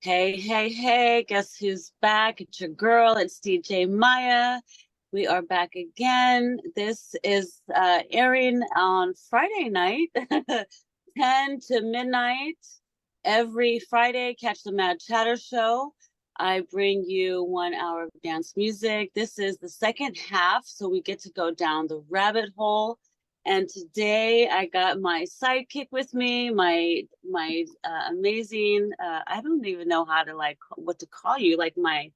Hey, hey, hey, guess who's back? It's your girl, it's DJ Maya. We are back again. This is airing on Friday night, 10 to midnight. Every Friday, catch the Mad Chatter Show. I bring you 1 hour of dance music. This is the second half, so we get to go down the rabbit hole. And today I got my sidekick with me, my amazing I don't even know how to like what to call you, like my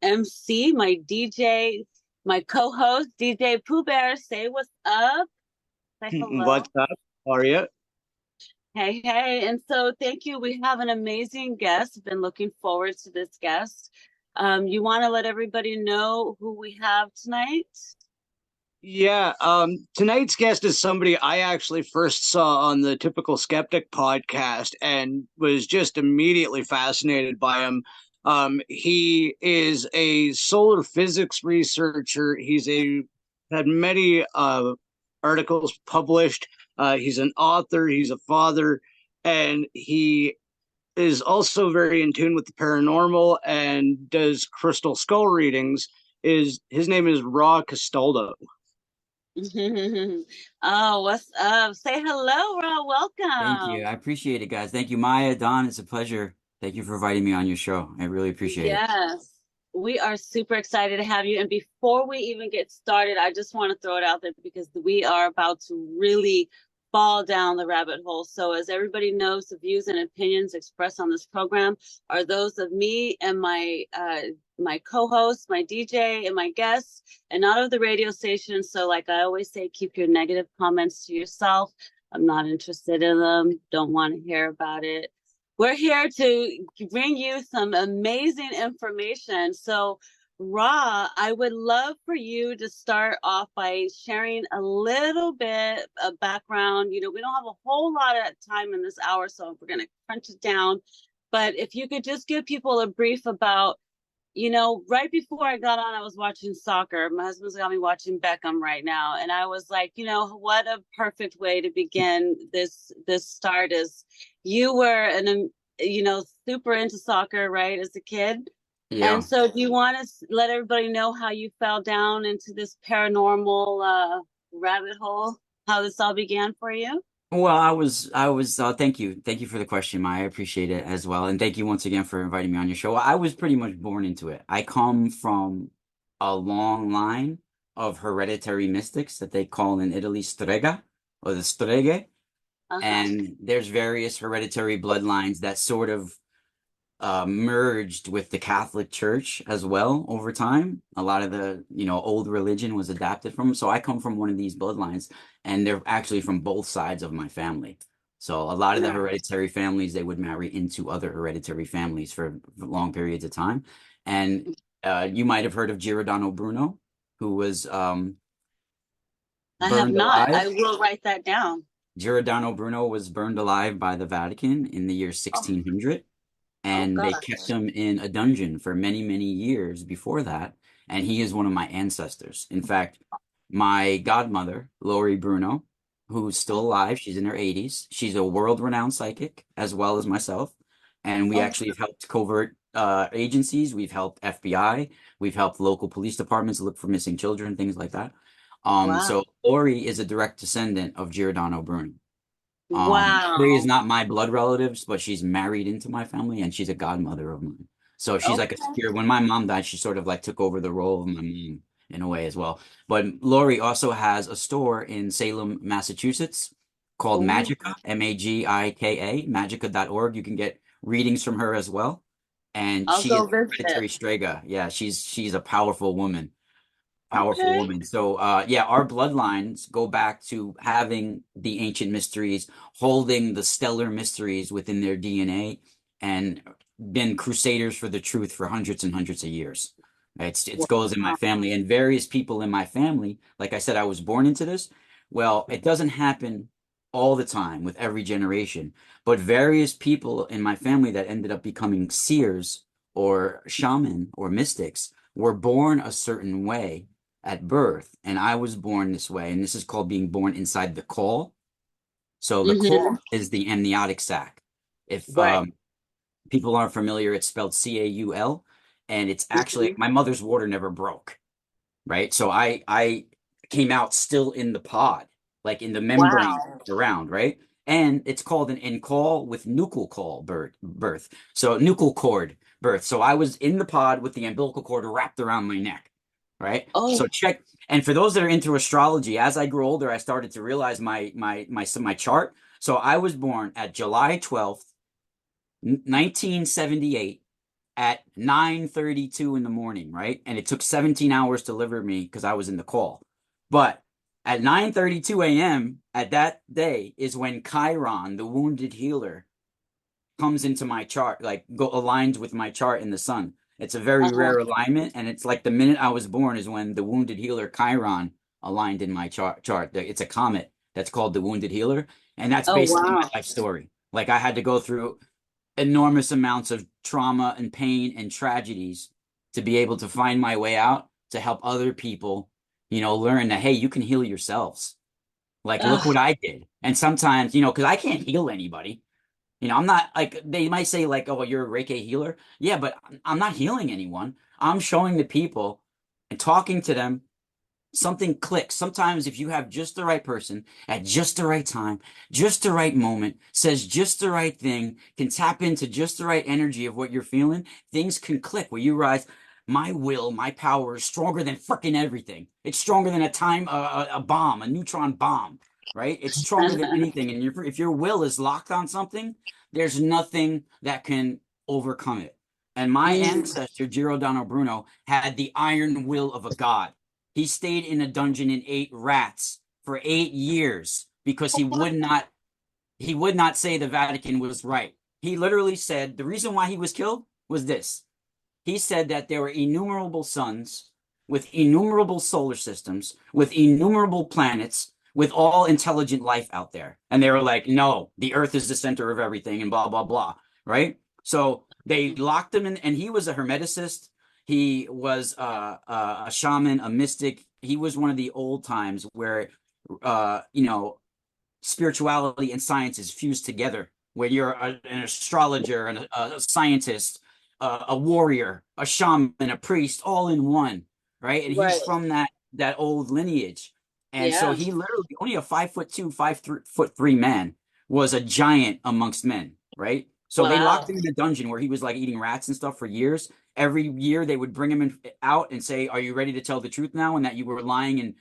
MC, my DJ, my co-host, DJ Pooh Bear. Say what's up. Say hello. What's up, Aria? Hey, hey. And so thank you. We have an amazing guest. Been looking forward to this guest. You want to let everybody know who we have tonight? Yeah, tonight's guest is somebody I actually first saw on the Typical Skeptic podcast and was just immediately fascinated by him. He is a solar physics researcher. Had many articles published. He's an author, he's a father, and he is also very in tune with the paranormal and does crystal skull readings. Is his name is Ra Castaldo. Oh, what's up? Say hello, Ro. Thank you. Welcome. I appreciate it, guys. Thank you, Maya, Don. It's a pleasure. Thank you for inviting me on your show. I really appreciate it. Yes, we are super excited to have you. And before we even get started, I just want to throw it out there because we are about to really fall down the rabbit hole. So, as everybody knows, the views and opinions expressed on this program are those of me and my co-host, my DJ, and my guests, and not of the radio station. So, like I always say, keep your negative comments to yourself. I'm not interested in them. Don't want to hear about it. We're here to bring you some amazing information. So, Ra, I would love for you to start off by sharing a little bit of background. We don't have a whole lot of time in this hour, so we're going to crunch it down. But if you could just give people a brief about, right before I got on, I was watching soccer. My husband's got me watching Beckham right now, and I was like, what a perfect way to begin this start is you were super into soccer, right, as a kid. And Yeah. so do you want to let everybody know how you fell down into this paranormal rabbit hole, how this all began for you? Well, thank you. Thank you for the question, Maya. I appreciate it as well. And thank you once again for inviting me on your show. I was pretty much born into it. I come from a long line of hereditary mystics that they call in Italy strega or the streghe. Uh-huh. And there's various hereditary bloodlines that sort of merged with the Catholic Church as well over time. A lot of the, old religion was adapted from. So I come from one of these bloodlines, and they're actually from both sides of my family. So a lot of the Right. hereditary families, they would marry into other hereditary families for long periods of time. And you might have heard of Giordano Bruno, who was I have burned not. alive. I will write that down. Giordano Bruno was burned alive by the Vatican in the year Oh, 1600, oh and they kept gosh. him in a dungeon for many, many years before that. And he is one of my ancestors. In fact, my godmother, Lori Bruno, who's still alive, she's in her 80s. She's a world-renowned psychic as well as myself. And we Oh, actually have helped covert agencies. We've helped FBI. We've helped local police departments look for missing children, things like that. wow. So Lori is a direct descendant of Giordano Bruno. Lori is Wow. not my blood relatives, but she's married into my family and she's a godmother of mine. So she's like a Okay. spirit. When my mom died, she sort of like took over the role of my mom in a way as well. But Lori also has a store in Salem, Massachusetts called Oh, Magica, Magika, magica.org. You can get readings from her as well. And I'll she is go visit. hereditary Strega. Yeah, she's a powerful woman, powerful Okay. woman. So yeah, our bloodlines go back to having the ancient mysteries, holding the stellar mysteries within their DNA, and been crusaders for the truth for hundreds and hundreds of years. It goes in my Wow. family, and various people in my family, like I said, I was born into this. Well, it doesn't happen all the time with every generation, but various people in my family that ended up becoming seers or shaman or mystics were born a certain way at birth, and I was born this way, and this is called being born inside the caul. So the caul Mm-hmm. is the amniotic sac. If Right. People aren't familiar, it's spelled Caul, and it's actually Mhm. my mother's water never broke, right? So I came out still in the pod, like in the membrane Wow. around, right? And it's called an in-call with nuchal call birth. So nuchal cord birth. So I was in the pod with the umbilical cord wrapped around my neck, right? So Oh, check. And for those that are into astrology, as I grew older, I started to realize my chart. So I was born at July 12th, 1978 at 9:32 in the morning, right? And it took 17 hours to deliver me because I was in the call. But at 9:32 a.m. at that day is when Chiron, the wounded healer, comes into my chart, like aligns with my chart in the sun. It's a very uh-huh. rare alignment, and it's like the minute I was born is when the wounded healer Chiron aligned in my chart. It's a comet that's called the wounded healer, and that's Oh, basically wow. my life story. Like I had to go through enormous amounts of trauma and pain and tragedies to be able to find my way out to help other people, learn that, hey, you can heal yourselves. Like, look Ugh. what I did. And sometimes, because I can't heal anybody. I'm not like they might say like, oh, well, you're a Reiki healer. Yeah, but I'm not healing anyone. I'm showing the people and talking to them something clicks. Sometimes if you have just the right person at just the right time, just the right moment, says just the right thing, can tap into just the right energy of what you're feeling, things can click where you realize my will, my power is stronger than freaking everything. It's stronger than a bomb, a neutron bomb, right? It's stronger than anything. And if your will is locked on something, there's nothing that can overcome it. And my Mm. ancestor, Giordano Bruno, had the iron will of a god. He stayed in a dungeon and ate rats for 8 years because he would not say the Vatican was right. He literally said the reason why he was killed was this. He said that there were innumerable suns with innumerable solar systems, with innumerable planets, with all intelligent life out there. And they were like, no, the earth is the center of everything and blah, blah, blah. Right? So they locked him in, and he was a hermeticist. He was a shaman, a mystic. He was one of the old times where, uh, you know, spirituality and science is fused together, where you're an astrologer and a scientist, a warrior, a shaman, a priest, all in one, right? And he's Right. from that old lineage, and so Yeah. he literally only a 5'2", 5'3" man was a giant amongst men, right? So they locked Wow. him in a dungeon where he was like eating rats and stuff for years. Every year they would bring him out and say, "Are you ready to tell the truth now?" And that you were lying and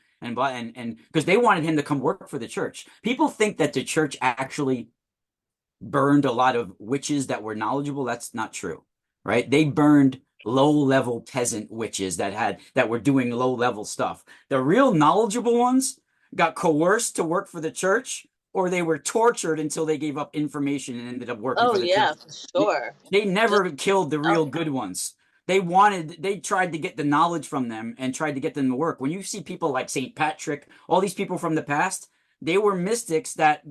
because they wanted him to come work for the church. People think that the church actually burned a lot of witches that were knowledgeable. That's not true, right? They burned low-level peasant witches that were doing low-level stuff. The real knowledgeable ones got coerced to work for the church, or they were tortured until they gave up information and ended up working Oh, for the church. yeah, for sure. They Just, never killed the oh, real good ones. They tried to get the knowledge from them and tried to get them to work. When you see people like St. Patrick, all these people from the past, they were mystics that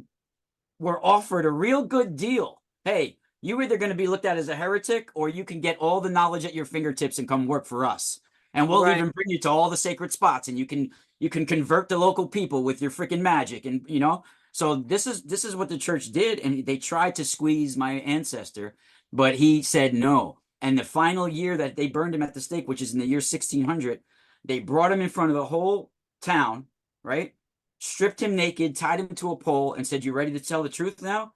were offered a real good deal. Hey, you're either going to be looked at as a heretic or you can get all the knowledge at your fingertips and come work for us. And we'll right. even bring you to all the sacred spots and you can convert the local people with your freaking magic and so this is what the church did, and they tried to squeeze my ancestor, but he said no. And the final year that they burned him at the stake, which is in the year 1600, they brought him in front of the whole town, right? Stripped him naked, tied him to a pole, and said, "You ready to tell the truth now?"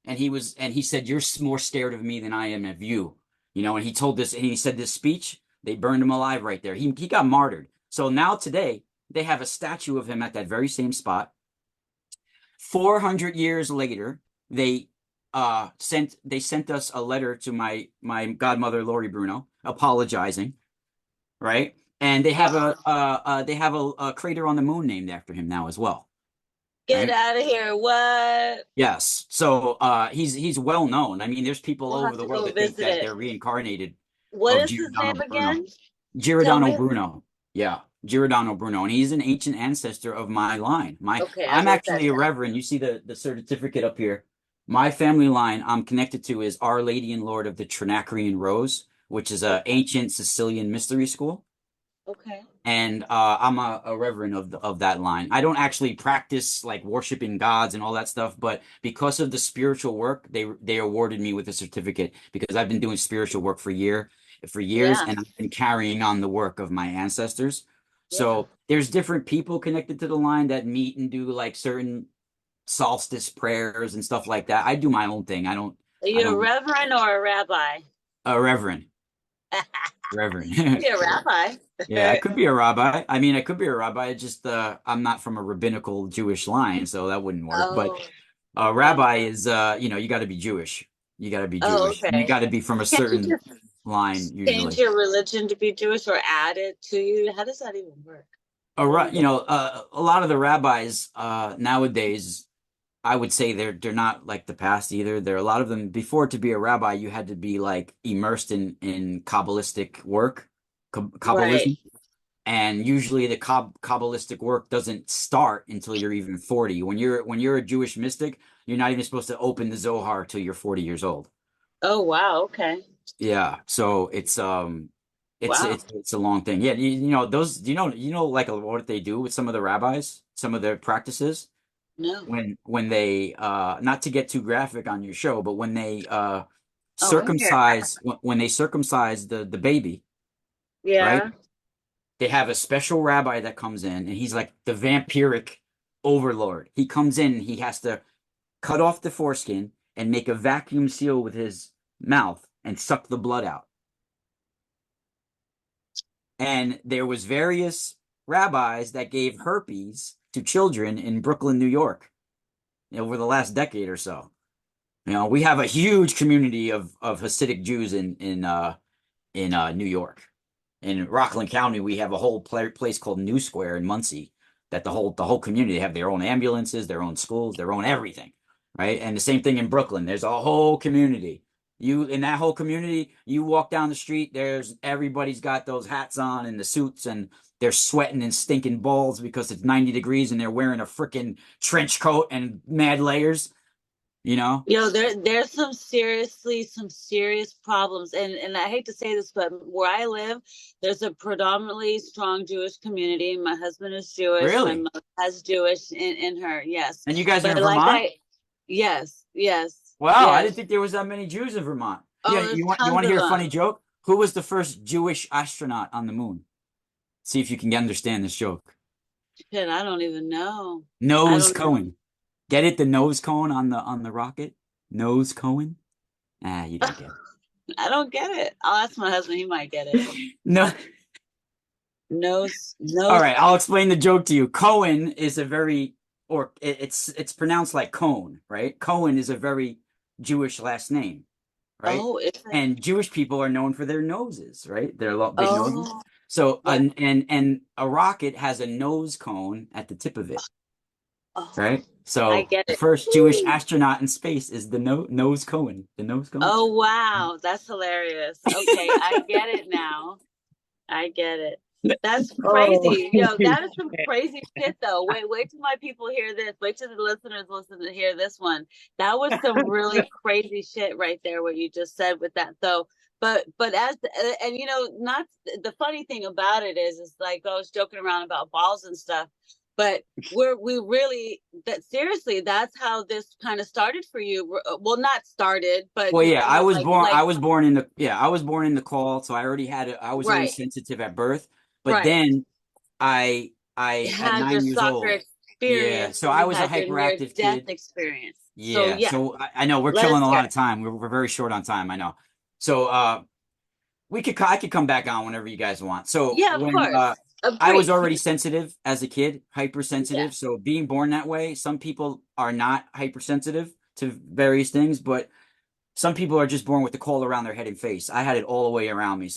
And he said, "You're more scared of me than I am of you." And he told this, and he said this speech. They burned him alive right there. He got martyred. So now today they have a statue of him at that very same spot. 400 years later, they sent us a letter to my godmother Lori Bruno apologizing, right? And they have Wow. a crater on the moon named after him now as well, Get right? out of here. What? Yes. So he's well known. I mean, there's people We'll all have over the to world go that think visit that it. they're reincarnated What of is his Giordano name Bruno. again? Tell Giordano me. Bruno. Yeah, Giordano Bruno. And he's an ancient ancestor of my line. Okay, I I'm wrote that actually a down. reverend. You see the certificate up here. My family line I'm connected to is Our Lady and Lord of the Trinacrian Rose, which is a Okay. ancient Sicilian mystery school. Okay. And I'm a reverend of that line. I don't actually practice like worshiping gods and all that stuff, but because of the spiritual work, they awarded me with a certificate because I've been doing spiritual work for years, Yeah. and I've been carrying on the work of my ancestors. Yeah. So there's different people connected to the line that meet and do like certain solstice prayers and stuff like that. I do my own thing. Are I you a don't reverend or a rabbi? a reverend, reverend. Be a rabbi. Yeah, I could be a rabbi. I mean, I could be a rabbi. Just I'm not from a rabbinical Jewish line, so that wouldn't work. But Oh, a wow. rabbi is, you got to be Jewish. You got to be Oh, Jewish. You okay. got to be from a Can't you certain just line, change usually. your religion to be Jewish or add it to you? How does that even work? I don't get. A lot of the rabbis nowadays, I would say they're not like the past either. There are a lot of them. Before, to be a rabbi, you had to be like immersed in Kabbalistic work, Right. Kabbalism. And usually the Kabbalistic work doesn't start until you're even 40. When you're a Jewish mystic, you're not even supposed to open the Zohar till you're 40 years old. Oh, wow. Okay. Yeah, so Wow. it's a long thing. Yeah, you know those. Do you know like what they do with some of the rabbis, some of their practices No. when they not to get too graphic on your show, but when they Oh, I'm here. when they circumcise the baby, right? Yeah. They have a special rabbi that comes in, and he's like the vampiric overlord. He comes in and he has to cut off the foreskin and make a vacuum seal with his mouth and suck the blood out. And there was various rabbis that gave herpes to children in Brooklyn, New York, over the last decade or so. We have a huge community of Hasidic Jews in New York. In Rockland County, we have a whole place called New Square in Muncie that the whole community have their own ambulances, their own schools, their own everything, right? And the same thing in Brooklyn. There's a whole community. You in that whole community, you walk down the street, there's everybody's got those hats on and the suits, and they're sweating and stinking balls because it's 90 degrees and they're wearing a freaking trench coat and mad layers, you know? There's some serious problems, and I hate to say this, but where I live, there's a predominantly strong Jewish community. My husband is Jewish. My Really? mother has Jewish in her. Yes, And you guys are but in Vermont? yes, yes, Wow, I didn't yes. think there was that many Jews in Vermont. Yeah, Oh, there's you tons want to of hear a funny them. joke? Who was the first Jewish astronaut on the moon? See if you can understand this joke. Shit, I don't even know. I Nose don't know. Cohen. Get it? The nose cone on the rocket? Nose Cohen? Ah, you don't get I don't get it. I'll ask my husband. He might get it. it. No. Nose, All nose. right, I'll explain the joke to you. Cohen is a very, or it's pronounced like cone, right? Cohen is a very Jewish last name, right? Oh, it's And Jewish people are known for their noses, right? Their big noses. oh, So, yeah. and a rocket has a nose cone at the tip of it, Oh, right? I So get the it. first Jewish Woo. astronaut in space is the nose cone, the nose cone. Oh, wow. That's hilarious. Okay, I get it now. I get it. That's Oh, crazy. Yo, that is some crazy shit though. Wait till my people hear this. Wait till the listeners listen to hear this one. That was some really crazy shit right there, what you just said with that. So, but and not the funny thing about it is like I was joking around about balls and stuff, but we really that seriously, that's how this kind of started for you. Well, not started, but Well, yeah, I was born. like I was born in the call, so I already had it. I was always right, sensitive at birth. But right. then I at Had your 9 years soccer old, yeah. experience So and I you was a had your near hyperactive death kid. experience. So Yeah. yeah, So I know we're let us killing a hear lot of it. time. We're very short on time. I know. So I could come back on whenever you guys want. So Yeah, of when course. I was Brief. already sensitive as a kid, Yeah. hypersensitive. So being born that way, some people are not hypersensitive to various things, but some people are just born with the cold around their head and face. I had it all the way around me.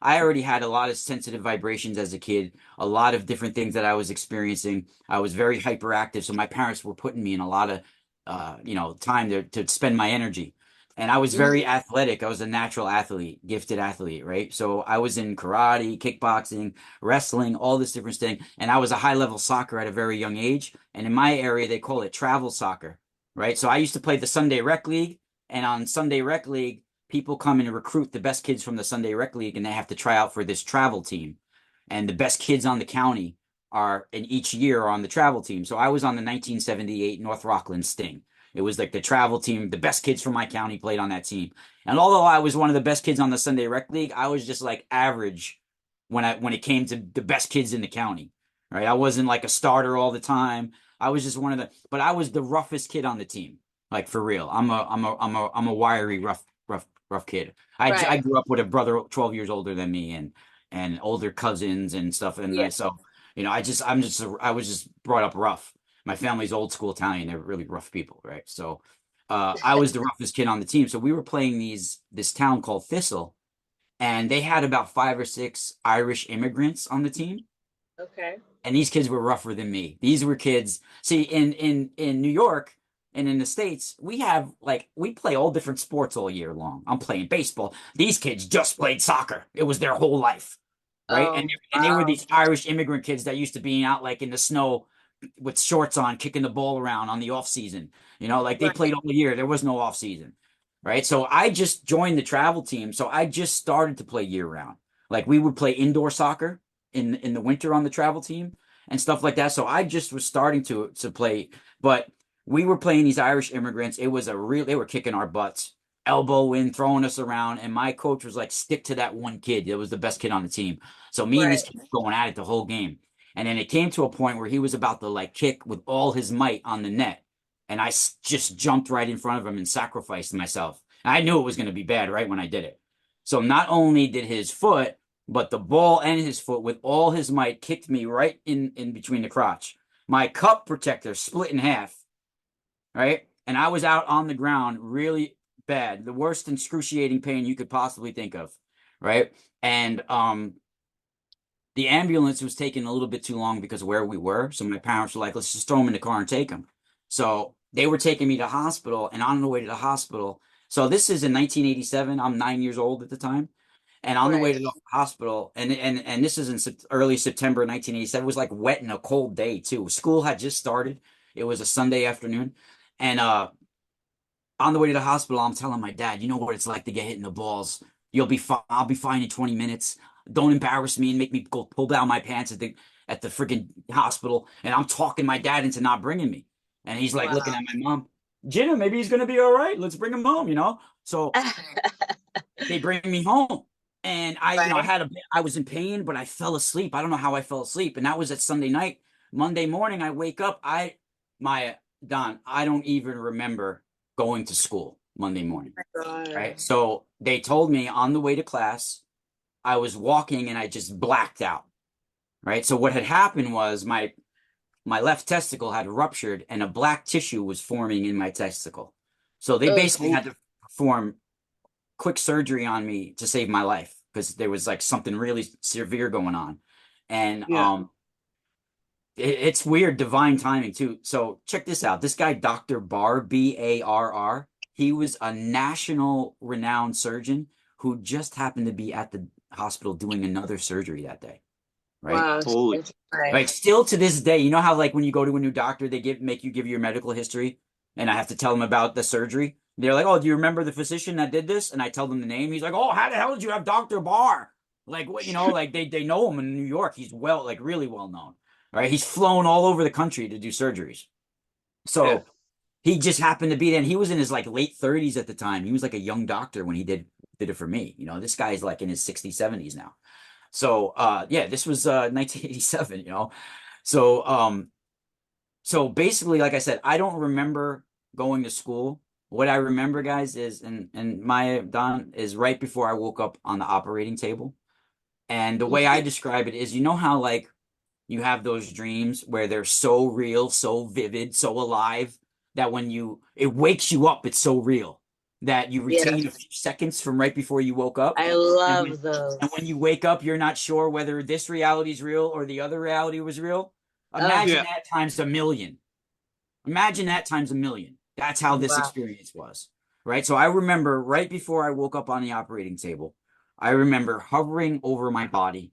I already had a lot of sensitive vibrations as a kid, a lot of different things that I was experiencing. I was very hyperactive. So my parents were putting me in a lot of, time to spend my energy. And I was very Mm. athletic. I was a natural athlete, gifted athlete, right? So I was in karate, kickboxing, wrestling, all this different thing. And I was a high level soccer at a very young age. And in my area, they call it travel soccer, right? So I used to play the Sunday Rec League, and on Sunday Rec League, people come and recruit the best kids from the Sunday Rec League, and they have to try out for this travel team. and the best kids on the county are in each year are on the travel team. So I was on the 1978 North Rockland Sting. It was like the travel team. The best kids from my county played on that team. And although I was one of the best kids on the Sunday Rec League, I was just like average when it came to the best kids in the county. Right? I wasn't like a starter all the time. I was just one of the, but I was the roughest kid on the team. Like for real. I'm a wiry, rough kid. I Right. grew up with a brother 12 years older than me and older cousins and stuff. Yeah. So, I was just brought up rough. My family's old school Italian. They're really rough people, right? So, I was the roughest kid on the team. So we were playing this town called Thistle, and they had about 5 or 6 Irish immigrants on the team. Okay. And these kids were rougher than me. These were kids. See, in New York and in the States, we play all different sports all year long. I'm playing baseball. These kids just played soccer. It was their whole life, right? Oh, And they were wow. these Irish immigrant kids that used to be out like in the snow with shorts on, kicking the ball around on the off season. Like they Right. played all year. There was no off season, right? So I just joined the travel team. So I just started to play year round. Like we would play indoor soccer in the winter on the travel team and stuff like that. So I just was starting to play, but we were playing these Irish immigrants. It was they were kicking our butts, elbow in, throwing us around. And my coach was like, stick to that one kid. That was the best kid on the team. So me and this Right. kid were going at it the whole game. And then it came to a point where he was about to like kick with all his might on the net. And I just jumped right in front of him and sacrificed myself. I knew it was going to be bad right when I did it. So not only did his foot, but the ball and his foot with all his might kicked me right in between the crotch. My cup protector split in half, right? And I was out on the ground really bad, the worst excruciating pain you could possibly think of, right? And the ambulance was taking a little bit too long because of where we were. So my parents were like, let's just throw him in the car and take him. So they were taking me to hospital, and on the way to the hospital. So this is in 1987. I'm 9 years old at the time. And on the way Right. to the hospital, and this is in early September 1987. It was like wet and a cold day too. School had just started. It was a Sunday afternoon, and on the way to the hospital, I'm telling my dad, you know what it's like to get hit in the balls. You'll be fine. I'll be fine in 20 minutes. Don't embarrass me and make me go pull down my pants at the freaking hospital. And I'm talking my dad into not bringing me. And he's like looking Wow. at my mom, Jenna, maybe he's gonna be all right. Let's bring him home. So they bring me home, and Right. I was in pain, but I fell asleep. I don't know how I fell asleep, and that was at Sunday night. Monday morning, I wake up. My Don, I don't even remember going to school Monday morning. God. Right, so they told me on the way to class, I was walking and I just blacked out. Right, so what had happened was my left testicle had ruptured and a black tissue was forming in my testicle. So they Ugh. basically had to perform quick surgery on me to save my life because there was like something really severe going on. And Yeah. it's weird, divine timing too. So check this out. This guy, Dr. Barr, Barr, he was a national renowned surgeon who just happened to be at the hospital doing another surgery that day. Right. Wow. Holy. Right. Right. Still to this day, you know how like when you go to a new doctor, they make you give your medical history, and I have to tell them about the surgery. They're like, "Oh, do you remember the physician that did this?" And I tell them the name. He's like, "Oh, how the hell did you have Dr. Barr?" Like what, like they know him in New York. He's like really well known. Right? He's flown all over the country to do surgeries. Yeah. So he just happened to be there. And he was in his like late 30s at the time. He was like a young doctor when he did it for me. This guy's like in his 60s, 70s now. So yeah, this was 1987. So so basically, like I said, I don't remember going to school. What I remember, guys, is and my Don is right before I woke up on the operating table. And the way I describe it is, how like you have those dreams where they're so real, so vivid, so alive that when it wakes you up, it's so real that you retain a Yes. few seconds from right before you woke up. I And when love and those. when you wake up, you're not sure whether this reality is real or the other reality was real. Oh, Imagine Yeah. that times a million. Imagine that times a million. That's how this wow. experience was. Right. So I remember right before I woke up on the operating table, I remember hovering over my body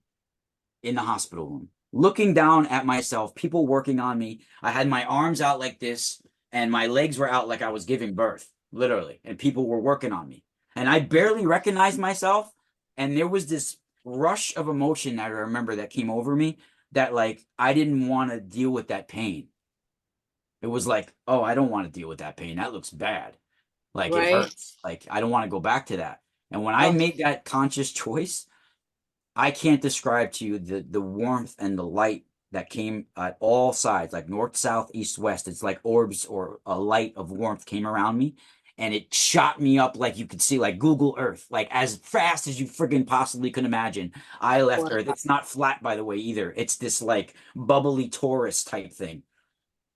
in the hospital room, looking down at myself, people working on me. I had my arms out like this, and my legs were out like I was giving birth, literally, and people were working on me. And I barely recognized myself. And there was this rush of emotion that I remember that came over me that like I didn't want to deal with that pain. It was like, oh, I don't want to deal with that pain. That looks bad. Like it Right. hurts. Like I don't want to go back to that. And when I Oh, made that conscious choice, I can't describe to you the warmth and the light that came at all sides, like north, south, east, west. It's like orbs or a light of warmth came around me, and it shot me up like you could see, like Google Earth, like as fast as you friggin' possibly could imagine. I left Earth. wow. It's not flat, by the way, either. It's this like bubbly torus type thing,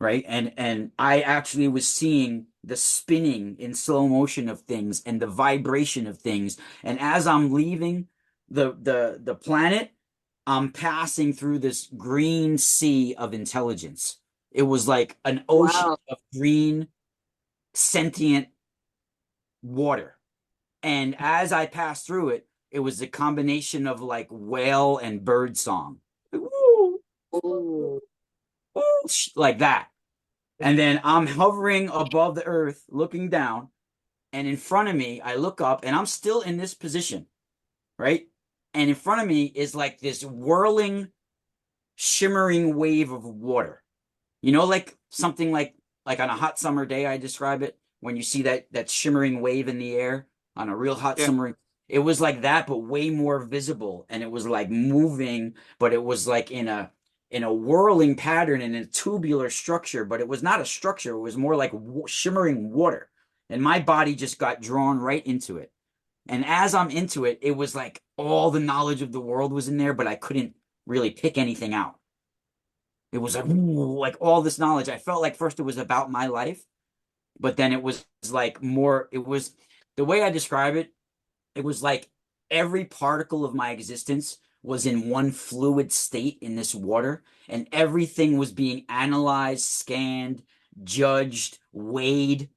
right? And I actually was seeing the spinning in slow motion of things and the vibration of things. And as I'm leaving the planet, I'm passing through this green sea of intelligence. It was like an ocean Wow. of green sentient water. And as I passed through it, it was a combination of like whale and bird song. Woo, Ooh. woo, like that. And then I'm hovering above the earth, looking down, and in front of me, I look up and I'm still in this position, right? And in front of me is like this whirling, shimmering wave of water. You know, like something like on a hot summer day, I describe it when you see that shimmering wave in the air on a real hot Yeah. summer. It was like that, but way more visible, and it was like moving, but it was like in a whirling pattern in a tubular structure, but it was not a structure. It was more like shimmering water, and my body just got drawn right into it. And as I'm into it, it was like all the knowledge of the world was in there, but I couldn't really pick anything out. It was like, ooh, like all this knowledge. I felt like first it was about my life, but then it was like more, it was the way I describe it, it was like every particle of my existence was in one fluid state in this water, and everything was being analyzed, scanned, judged, weighed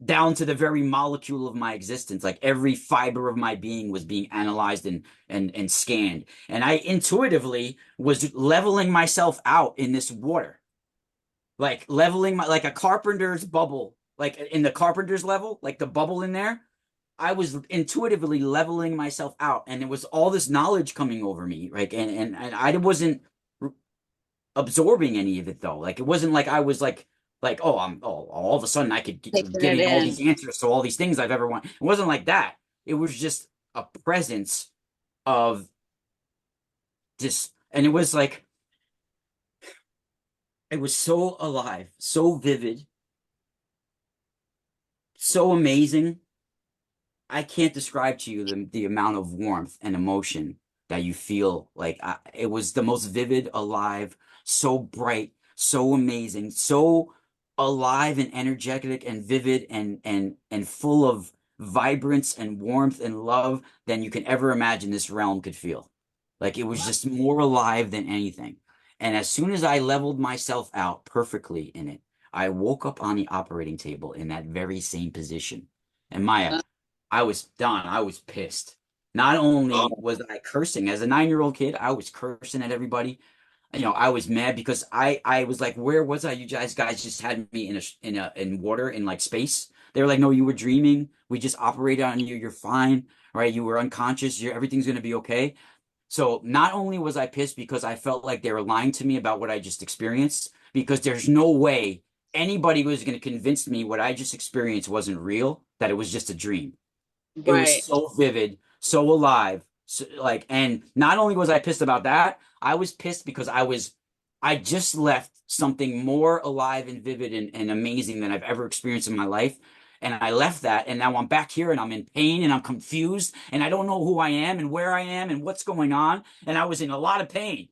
down to the very molecule of my existence. Like every fiber of my being was being analyzed and scanned. And I intuitively was leveling myself out in this water, like leveling my like a carpenter's bubble, like in the carpenter's level, like the bubble in there. I was intuitively leveling myself out, and it was all this knowledge coming over me, like, and I wasn't absorbing any of it though. Like it wasn't like I was like oh I'm oh all of a sudden I could Taking get it in all in. these answers to all these things I've ever wanted. It wasn't like that. It was just a presence of this, and it was like it was so alive, so vivid, so amazing. I can't describe to you the amount of warmth and emotion that you feel. Like it was the most vivid, alive, so bright, so amazing, so alive and energetic and vivid and full of vibrance and warmth and love than you can ever imagine this realm could feel. Like it was just more alive than anything. And as soon as I leveled myself out perfectly in it, I woke up on the operating table in that very same position. And Maya, I was done. I was pissed. Not only was I cursing as a 9-year-old kid, I was cursing at everybody. You know, I was mad because I was like, where was I? You guys just had me in water in like space. They were like, no, you were dreaming. We just operated on you. You're fine, right? You were unconscious. Everything's gonna be okay. So not only was I pissed because I felt like they were lying to me about what I just experienced, because there's no way anybody was going to convince me what I just experienced wasn't real, that it was just a dream. It was Right. so vivid, so alive. So, like, and not only was I pissed about that, I was pissed because I just left something more alive and vivid and amazing than I've ever experienced in my life. And I left that, and now I'm back here and I'm in pain and I'm confused and I don't know who I am and where I am and what's going on. And I was in a lot of Oof. pain,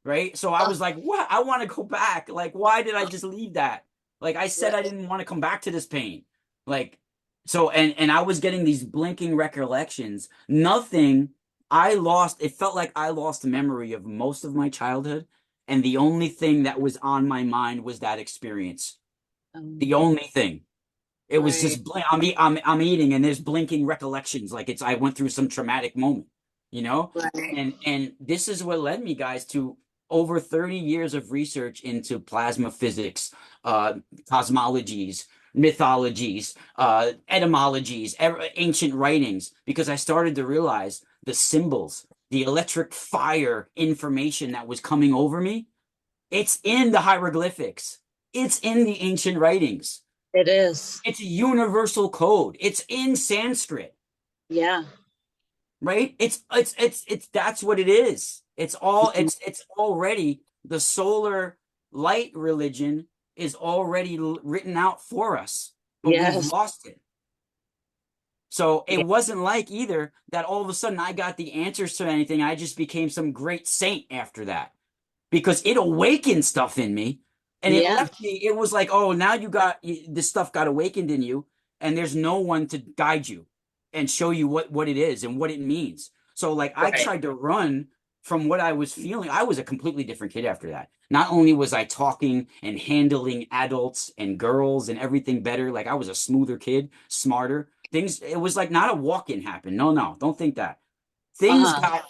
right? So I Oh, was like, what? I want to go back. Like, why did I just leave that? Like, I said I right. didn't want to come back to this pain. Like, so, and I was getting these blinking recollections. Nothing, I lost, it felt like I lost memory of most of my childhood. And the only thing that was on my mind was that experience. The only thing. It was Right. just I'm eating and there's blinking recollections like it's I went through some traumatic moment, you know? Right. And this is what led me guys to over 30 years of research into plasma physics, uh cosmologies, mythologies, etymologies, ancient writings, because I started to realize the symbols, the electric fire information that was coming over me. It's in the hieroglyphics. It's in the ancient writings. It is. It's a universal code. It's in Sanskrit, Yeah. right? It's that's what it is. It's already the solar light religion is already written out for us, but we've Yes. lost it. So it Yeah. wasn't like either that all of a sudden I got the answers to anything. I just became some great saint after that because it awakened stuff in me and it Yeah. left me. It was like, oh, now this stuff got awakened in you, and there's no one to guide you and show you what it is and what it means. So, like, I Right. tried to run from what I was feeling. I was a completely different kid after that. Not only was I talking and handling adults and girls and everything better, like, I was a smoother kid, smarter. Things, it was like not a walk in happened. No, no, don't think that. Things Uh-huh. got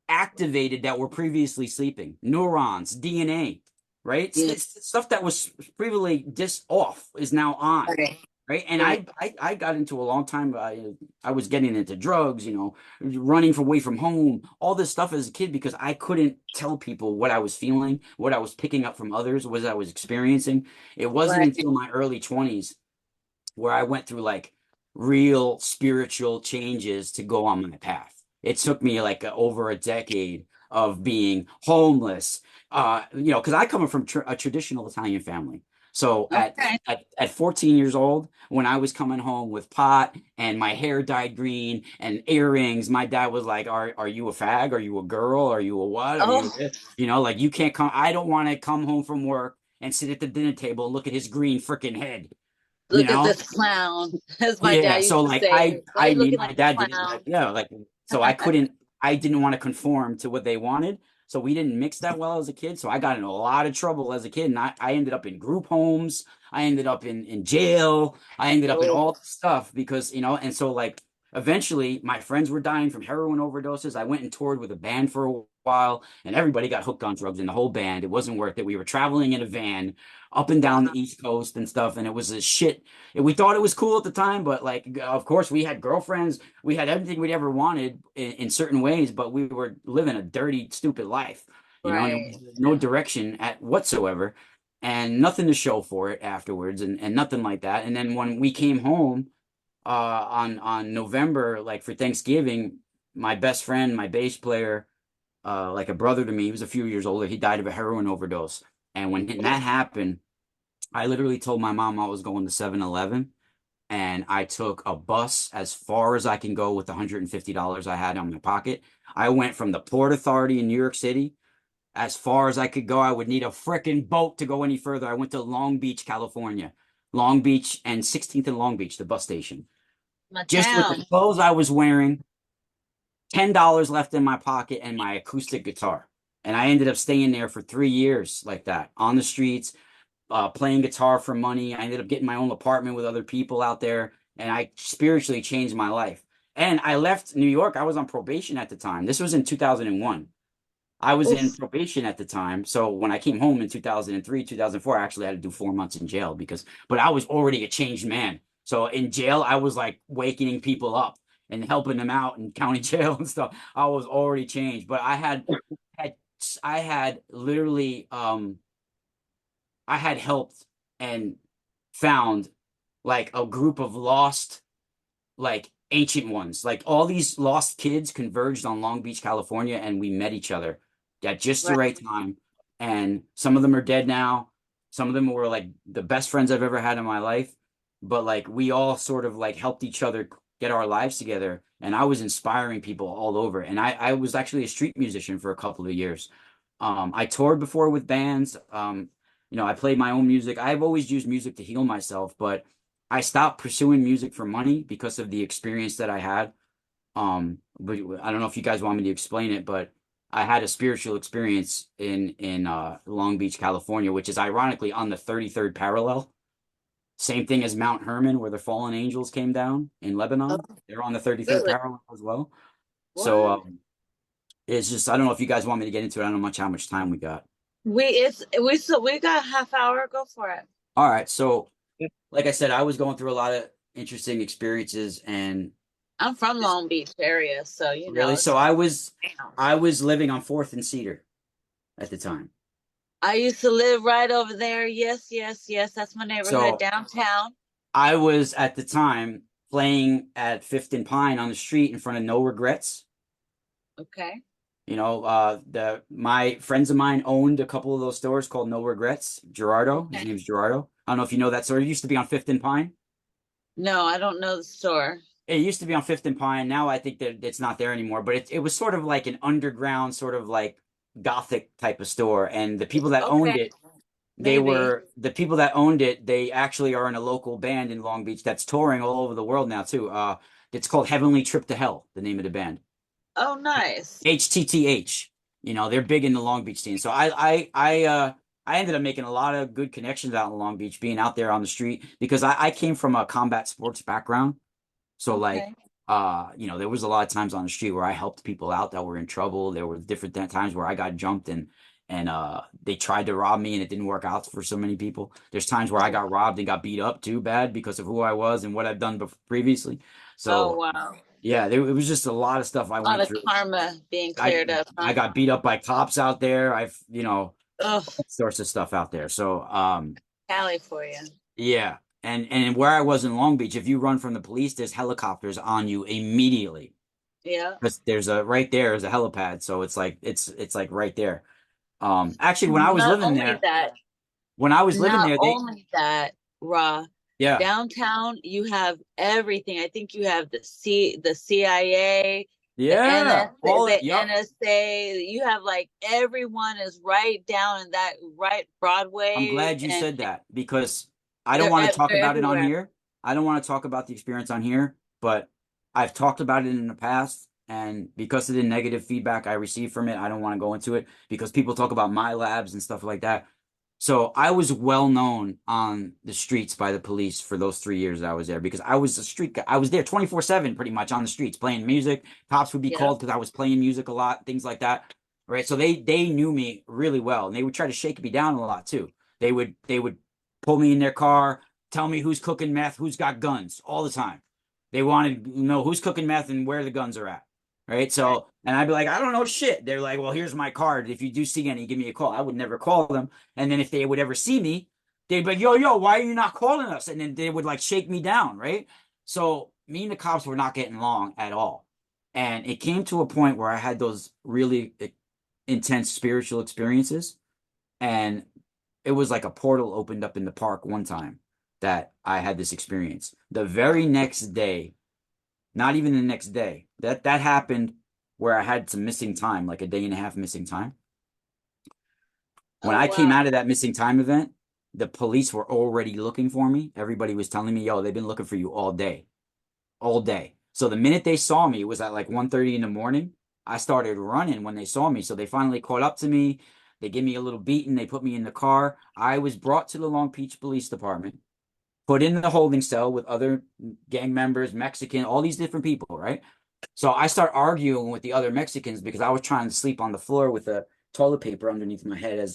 activated that were previously sleeping. Neurons, DNA, right? Yeah. Stuff that was previously just off is now on, Right. right? And Right. I got into a long time. I was getting into drugs, running away from home, all this stuff as a kid because I couldn't tell people what I was feeling, what I was picking up from others, what I was experiencing. It wasn't Right. until my early 20s where I went through like real spiritual changes to go on my path. It took me like over a decade of being homeless, because I come from a traditional Italian family. So Okay. at 14 years old, when I was coming home with pot and my hair dyed green and earrings, my dad was like, "Are you a fag? Are you a girl? Are you a what? Are you Oh, this?" Like you can't come. I don't want to come home from work and sit at the dinner table and look at his green freaking head. You look at know, this clown, as my dad yeah, used so to like say. I Like me looking my like a dad didn't like clown. yeah like so I didn't want to conform to what they wanted, so we didn't mix that well as a kid, so I got in a lot of trouble as a kid, and I ended up in group homes, I ended up in jail, I ended up in Oh, all this stuff because and so like eventually my friends were dying from heroin overdoses. I went and toured with a band for a while, and everybody got hooked on drugs in the whole band. It wasn't worth it. We were traveling in a van up and down wow. the East Coast and stuff, and it was a shit. We thought it was cool at the time, but like, of course, we had girlfriends, we had everything we'd ever wanted in certain ways, but we were living a dirty, stupid life, and it Right. was no direction at whatsoever, and nothing to show for it afterwards, and nothing like that. And then when we came home, on November, like for Thanksgiving, my best friend, my bass player, like a brother to me, he was a few years older. He died of a heroin overdose, and when that happened, I literally told my mom I was going to 7-Eleven and I took a bus as far as I can go with the $150 I had on my pocket. I went from the Port Authority in New York City as far as I could go. I would need a frickin' boat to go any further. I went to Long Beach, California. Long Beach and 16th and Long Beach, the bus station. My Just with the town. clothes I was wearing, $10 left in my pocket, and my acoustic guitar. And I ended up staying there for 3 years like that on the streets, playing guitar for money. I ended up getting my own apartment with other people out there, and I spiritually changed my life. And I left New York. I was on probation at the time. This was in 2001. I was in Oof. probation at the time. So when I came home in 2003, 2004, I actually had to do 4 months in jail but I was already a changed man. So in jail, I was like wakening people up and helping them out in county jail and stuff. I was already changed, but had, I had literally, I had helped and found like a group of lost, like ancient ones. Like all these lost kids converged on Long Beach, California, and we met each other at just the Right. right time. And some of them are dead now. Some of them were like the best friends I've ever had in my life. But like we all sort of like helped each other get our lives together. And I was inspiring people all over. And I was actually a street musician for a couple of years. I toured before with bands. I played my own music. I've always used music to heal myself, but I stopped pursuing music for money because of the experience that I had. But I don't know if you guys want me to explain it, but I had a spiritual experience in Long Beach, California, which is ironically on the 33rd parallel. Same thing as Mount Hermon, where the fallen angels came down in Oh, Lebanon. They're on the 33rd really? parallel as well. So What? it's just I don't know if you guys want me to get into it. I don't know how much time we got. We got a half hour. Go for it. All right, so like I said, I was going through a lot of interesting experiences, and I'm from it's Long Beach area, so really, so it's down. I was living on Fourth and Cedar at the time. I used to live right over there. Yes, yes, yes. That's my neighborhood So downtown. I was at the time playing at Fifth and Pine on the street in front of No Regrets. Okay. The my friends of mine owned a couple of those stores called No Regrets. Gerardo, his Okay. name's Gerardo. I don't know if you know that store. It used to be on Fifth and Pine. No, I don't know the store. It used to be on Fifth and Pine. Now I think that it's not there anymore. But it was sort of like an underground, sort of like gothic type of store. And the people that owned Okay, it, maybe. the people that owned it. They actually are in a local band in Long Beach that's touring all over the world now too. It's called Heavenly Trip to Hell, the name of the band. Oh, nice. HTTH. They're big in the Long Beach scene. So I ended up making a lot of good connections out in Long Beach, being out there on the street because I came from a combat sports background. So like, Okay. there was a lot of times on the street where I helped people out that were in trouble. There were different times where I got jumped and they tried to rob me and it didn't work out for so many people. There's times where I Oh, got robbed and got beat up too bad because of who I was and what I've done previously. oh, So wow. yeah, it was just a lot of stuff I A lot went of through. karma being I cleared up, I huh? got beat up by cops out there. Oh, All sorts of stuff out there. So Cali for you. yeah. And where I was in Long Beach, if you run from the police, there's helicopters on you immediately. Yeah. Because there's a right there is a helipad. So it's like right there. Actually when I was Not living only there, that, when I was living not there, they only that, Ra, yeah. downtown you have everything. I think you have the CIA, Yeah. All The yep. NSA. You have like everyone is right down in that right I'm Broadway, glad you and said that because I don't want to talk they're about it on everywhere. here. I don't want to talk about the experience on here, but I've talked about it in the past. And because of the negative feedback I received from it, I don't want to go into it because people talk about my labs and stuff like that. So I was well known on the streets by the police for those 3 years that I was there because I was a street guy. I was there 24/7 pretty much on the streets playing music. Cops would be Yep. called because I was playing music a lot, things like that. Right. So they knew me really well and they would try to shake me down a lot too. They would pull me in their car, tell me who's cooking meth, who's got guns all the time. They wanted to know who's cooking meth and where the guns are at. Right. Right. So, and I'd be like, I don't know shit. They're like, well, here's my card. If you do see any, give me a call. I would never call them. And then if they would ever see me, they'd be like, yo, why are you not calling us? And then they would like shake me down. Right. So me and the cops were not getting along at all. And it came to a point where I had those really intense spiritual experiences. And it was like a portal opened up in the park one time that I had this experience. The very next day, not even the next day, that happened where I had some missing time, like a day and a half missing time. When Oh, I came wow. out of that missing time event, the police were already looking for me. Everybody was telling me, yo, they've been looking for you all day, all day. So the minute they saw me, it was at like 1:30 in the morning. I started running when they saw me. So they finally caught up to me. They gave me a little beating. They put me in the car. I was brought to the Long Beach Police Department, put in the holding cell with other gang members, Mexican, all these different people, right? So I start arguing with the other Mexicans because I was trying to sleep on the floor with a toilet paper underneath my head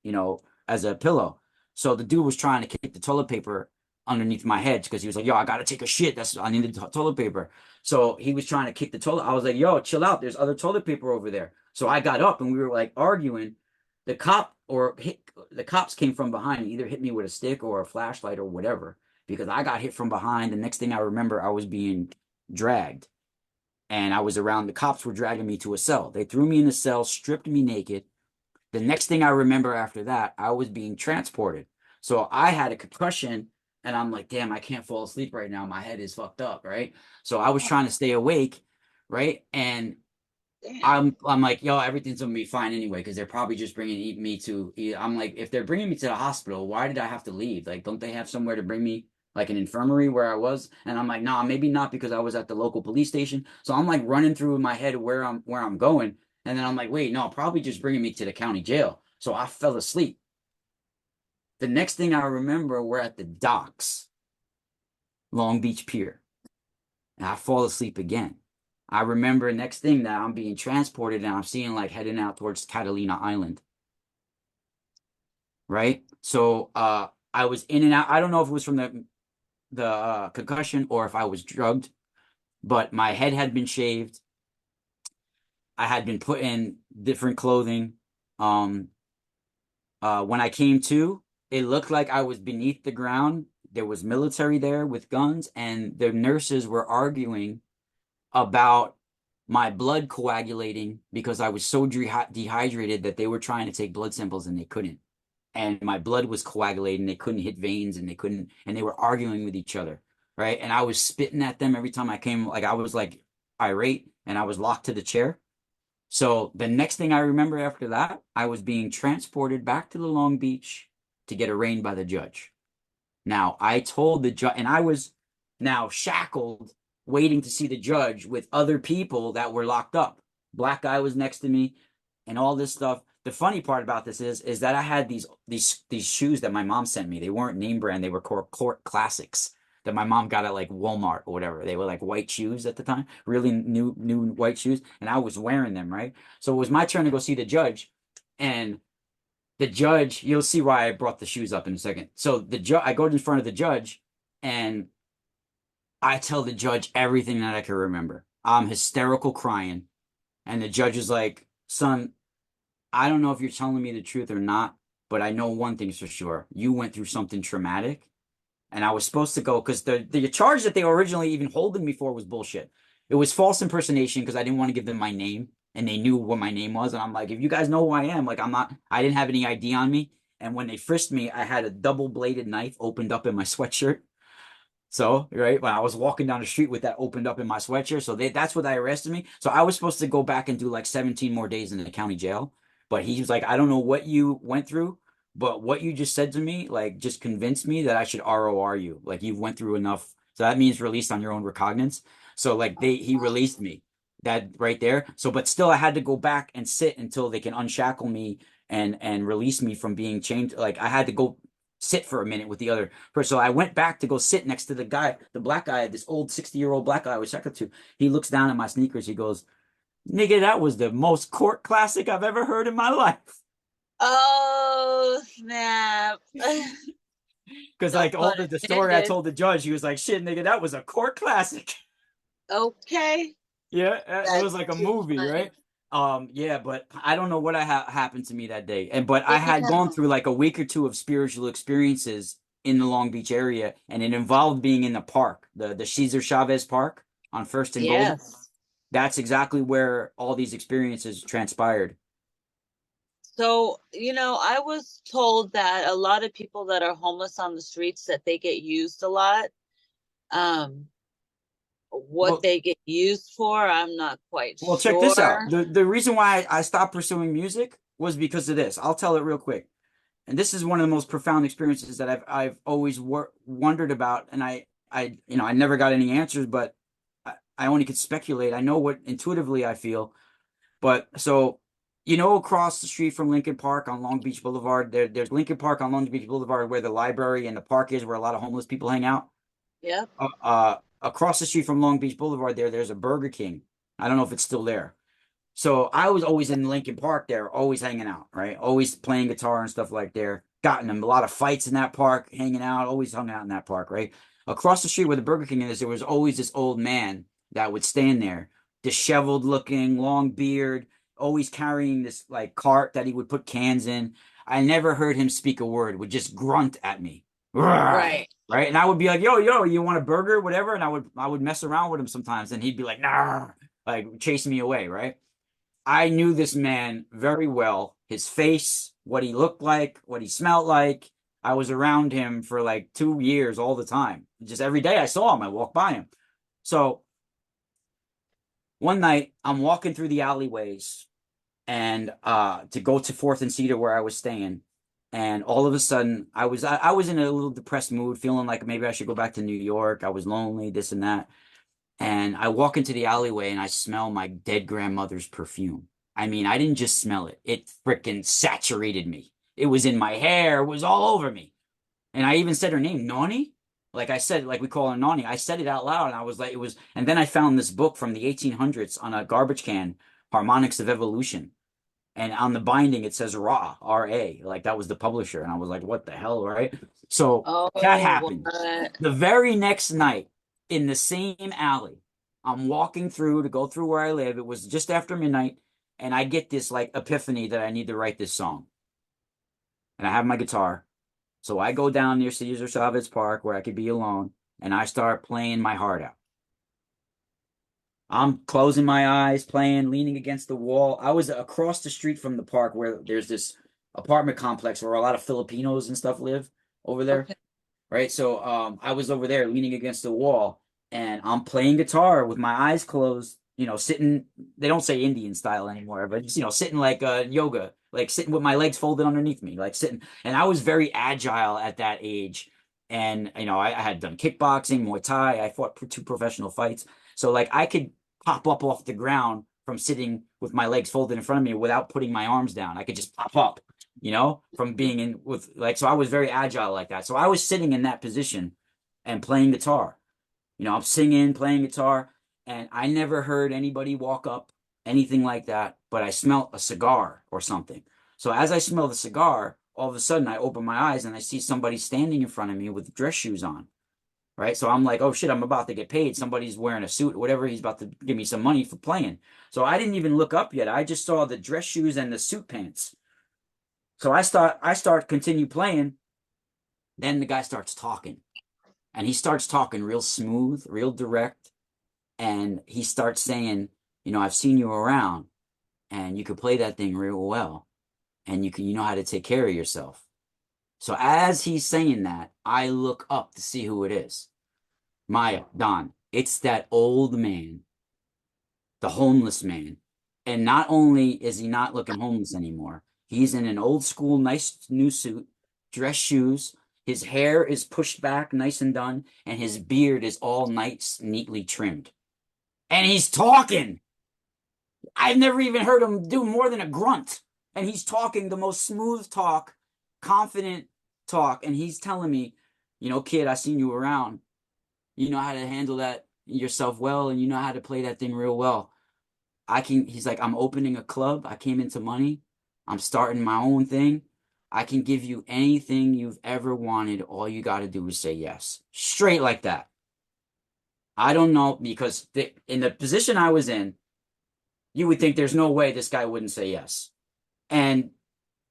you know, as a pillow. So the dude was trying to kick the toilet paper underneath my head because he was like, yo, I gotta take a shit. I need the toilet paper. So he was trying to kick the toilet. I was like, yo, chill out. There's other toilet paper over there. So I got up and we were like arguing. The cops came from behind and either hit me with a stick or a flashlight or whatever because I got hit from behind. The next thing I remember, I was being dragged and I was around. The cops were dragging me to a cell. They threw me in a cell, stripped me naked. The next thing I remember after that, I was being transported. So I had a concussion and I'm like, damn, I can't fall asleep right now. My head is fucked up, right? So I was Oh, trying to stay awake, right? And damn. I'm like, yo, everything's gonna be fine anyway, because they're probably just bringing me to. I'm like, if they're bringing me to the hospital, why did I have to leave? Like, don't they have somewhere to bring me, like an infirmary where I was? And I'm like, nah, maybe not because I was at the local police station. So I'm like running through in my head where I'm going, and then I'm like, wait, no, probably just bringing me to the county jail. So I fell asleep. The next thing I remember, we're at the docks, Long Beach Pier, and I fall asleep again. I remember next thing that I'm being transported and I'm seeing like heading out towards Catalina Island. Right. So I was in and out. I don't know if it was from the concussion or if I was drugged, but my head had been shaved. I had been put in different clothing. Um, when I came to, it looked like I was beneath the ground. There was military there with guns, and the nurses were arguing about my blood coagulating because I was so dehydrated that they were trying to take blood samples and they couldn't. And my blood was coagulating. They couldn't hit veins and they couldn't, and they were arguing with each other. Right. And I was spitting at them every time I came, like I was like irate and I was locked to the chair. So the next thing I remember after that, I was being transported back to the Long Beach to get arraigned by the judge. Now, I told the judge, and I was now shackled, waiting to see the judge with other people that were locked up. Black guy was next to me, and all this stuff. The funny part about this is that I had these shoes that my mom sent me. They weren't name brand; they were court classics that my mom got at like Walmart or whatever. They were like white shoes at the time, really new white shoes, and I was wearing them, right? So it was my turn to go see the judge, and the judge, you'll see why I brought the shoes up in a second. So the judge, I go in front of the judge and I tell the judge everything that I can remember. I'm hysterical crying. And the judge is like, son, I don't know if you're telling me the truth or not, but I know one thing's for sure. You went through something traumatic. And I was supposed to go because the charge that they were originally even holding me for was bullshit. It was false impersonation because I didn't want to give them my name and they knew what my name was. And I'm like, if you guys know who I am, like I didn't have any ID on me. And when they frisked me, I had a double bladed knife opened up in my sweatshirt. So, right, when I was walking down the street with that opened up in my sweatshirt, so that's what they arrested me. So I was supposed to go back and do like 17 more days in the county jail. But he was like, I don't know what you went through, but what you just said to me, like, just convinced me that I should ROR you. Like, you went through enough. So that means released on your own recognizance. So, like, he released me that right there. So, but still, I had to go back and sit until they can unshackle me and release me from being chained. Like, I had to go sit for a minute with the other person. So I went back to go sit next to the guy, the black guy, this old 60-year-old black guy I was shackled to. He looks down at my sneakers. He goes, nigga, that was the most court classic I've ever heard in my life. Oh, snap. Because No like all pun the story I intended. told the judge, he was like, shit, nigga, that was a court classic. Okay. Yeah, it was That's like a too movie, funny. right? Yeah, but I don't know what happened to me that day. But I had Yeah. gone through like a week or two of spiritual experiences in the Long Beach area, and it involved being in the park, the Cesar Chavez Park on First and Golden. Yes. That's exactly where all these experiences transpired. So, I was told that a lot of people that are homeless on the streets that they get used a lot. Um, what Well, they get used for, I'm not quite well, check this out. sure. The reason why I stopped pursuing music was because of this. I'll tell it real quick. And this is one of the most profound experiences that I've always wondered about, and I never got any answers, but I only could speculate. I know what intuitively I feel, but so across the street from Lincoln Park on Long Beach Boulevard, there's Lincoln Park on Long Beach Boulevard where the library and the park is, where a lot of homeless people hang out. Yep. Across the street from Long Beach Boulevard, there's a Burger King. I don't know if it's still there. So I was always in Lincoln Park there, always hanging out, right? Always playing guitar and stuff like there. Gotten them a lot of fights in that park, hanging out, always hung out in that park, right? Across the street where the Burger King is, there was always this old man that would stand there, disheveled looking, long beard, always carrying this like cart that he would put cans in. I never heard him speak a word, would just grunt at me. Right. Right. And I would be like, yo, you want a burger, whatever? And I would mess around with him sometimes, and he'd be like, nah, like chasing me away, right? I knew this man very well, his face, what he looked like, what he smelled like. I was around him for like 2 years all the time. Just every day I saw him, I walked by him. So one night I'm walking through the alleyways and to go to Fourth and Cedar where I was staying. And all of a sudden I was in a little depressed mood, feeling like maybe I should go back to New York. I was lonely, this and that. And I walk into the alleyway and I smell my dead grandmother's perfume. I mean, I didn't just smell it. It freaking saturated me. It was in my hair. It was all over me. And I even said her name, Nani. Like I said, like we call her Nani. I said it out loud and I was like, it was, and then I found this book from the 1800s on a garbage can, Harmonics of Evolution. And on the binding, it says Raw, R-A. Like that was the publisher. And I was like, what the hell, right? So that Oh, happened. what? The very next night in the same alley, I'm walking through to go through where I live. It was just after midnight. And I get this like epiphany that I need to write this song. And I have my guitar. So I go down near Cesar Chavez Park where I could be alone. And I start playing my heart out. I'm closing my eyes, playing, leaning against the wall. I was across the street from the park where there's this apartment complex where a lot of Filipinos and stuff live over there, Okay. right? So I was over there leaning against the wall and I'm playing guitar with my eyes closed, sitting, they don't say Indian style anymore, but just, sitting like yoga, like sitting with my legs folded underneath me, like sitting. And I was very agile at that age. And, I had done kickboxing, Muay Thai. I fought two professional fights. So like I could pop up off the ground from sitting with my legs folded in front of me without putting my arms down. I could just pop up, from being in with like, so I was very agile like that. So I was sitting in that position and playing guitar. I'm singing, playing guitar, and I never heard anybody walk up, anything like that, but I smelled a cigar or something. So as I smell the cigar, all of a sudden I open my eyes and I see somebody standing in front of me with dress shoes on. Right. So I'm like, oh shit, I'm about to get paid. Somebody's wearing a suit or whatever. He's about to give me some money for playing. So I didn't even look up yet. I just saw the dress shoes and the suit pants. So I start continue playing. Then the guy starts talking. And he starts talking real smooth, real direct. And he starts saying, I've seen you around and you could play that thing real well. And you know how to take care of yourself. So as he's saying that, I look up to see who it is. Maya, Don, it's that old man, the homeless man. And not only is he not looking homeless anymore, he's in an old school, nice new suit, dress shoes. His hair is pushed back, nice and done, and his beard is all nice, neatly trimmed. And he's talking. I've never even heard him do more than a grunt. And he's talking the most smooth talk, confident talk. And he's telling me, kid, I seen you around. You know how to handle that yourself well, and you know how to play that thing real well. He's like, I'm opening a club. I came into money. I'm starting my own thing. I can give you anything you've ever wanted. All you got to do is say yes. Straight like that. I don't know, because in the position I was in, you would think there's no way this guy wouldn't say yes. And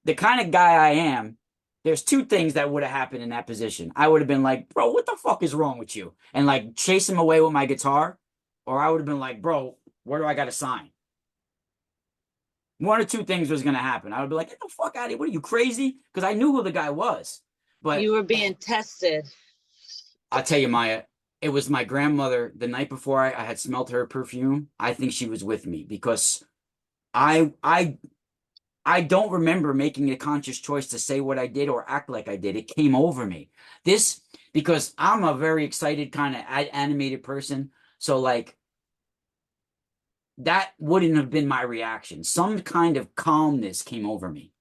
the kind of guy I am, there's two things that would have happened in that position. I would have been like, bro, what the fuck is wrong with you? And like chase him away with my guitar. Or I would have been like, bro, where do I got to sign? One or two things was going to happen. I would be like, get the fuck out of here. What are you, crazy? Because I knew who the guy was. But You were being tested. I'll tell you, Maya, it was my grandmother the night before I had smelled her perfume. I think she was with me because I I I don't remember making a conscious choice to say what I did or act like I did. It came over me. This, because I'm a very excited kind of animated person. So like that wouldn't have been my reaction. Some kind of calmness came over me,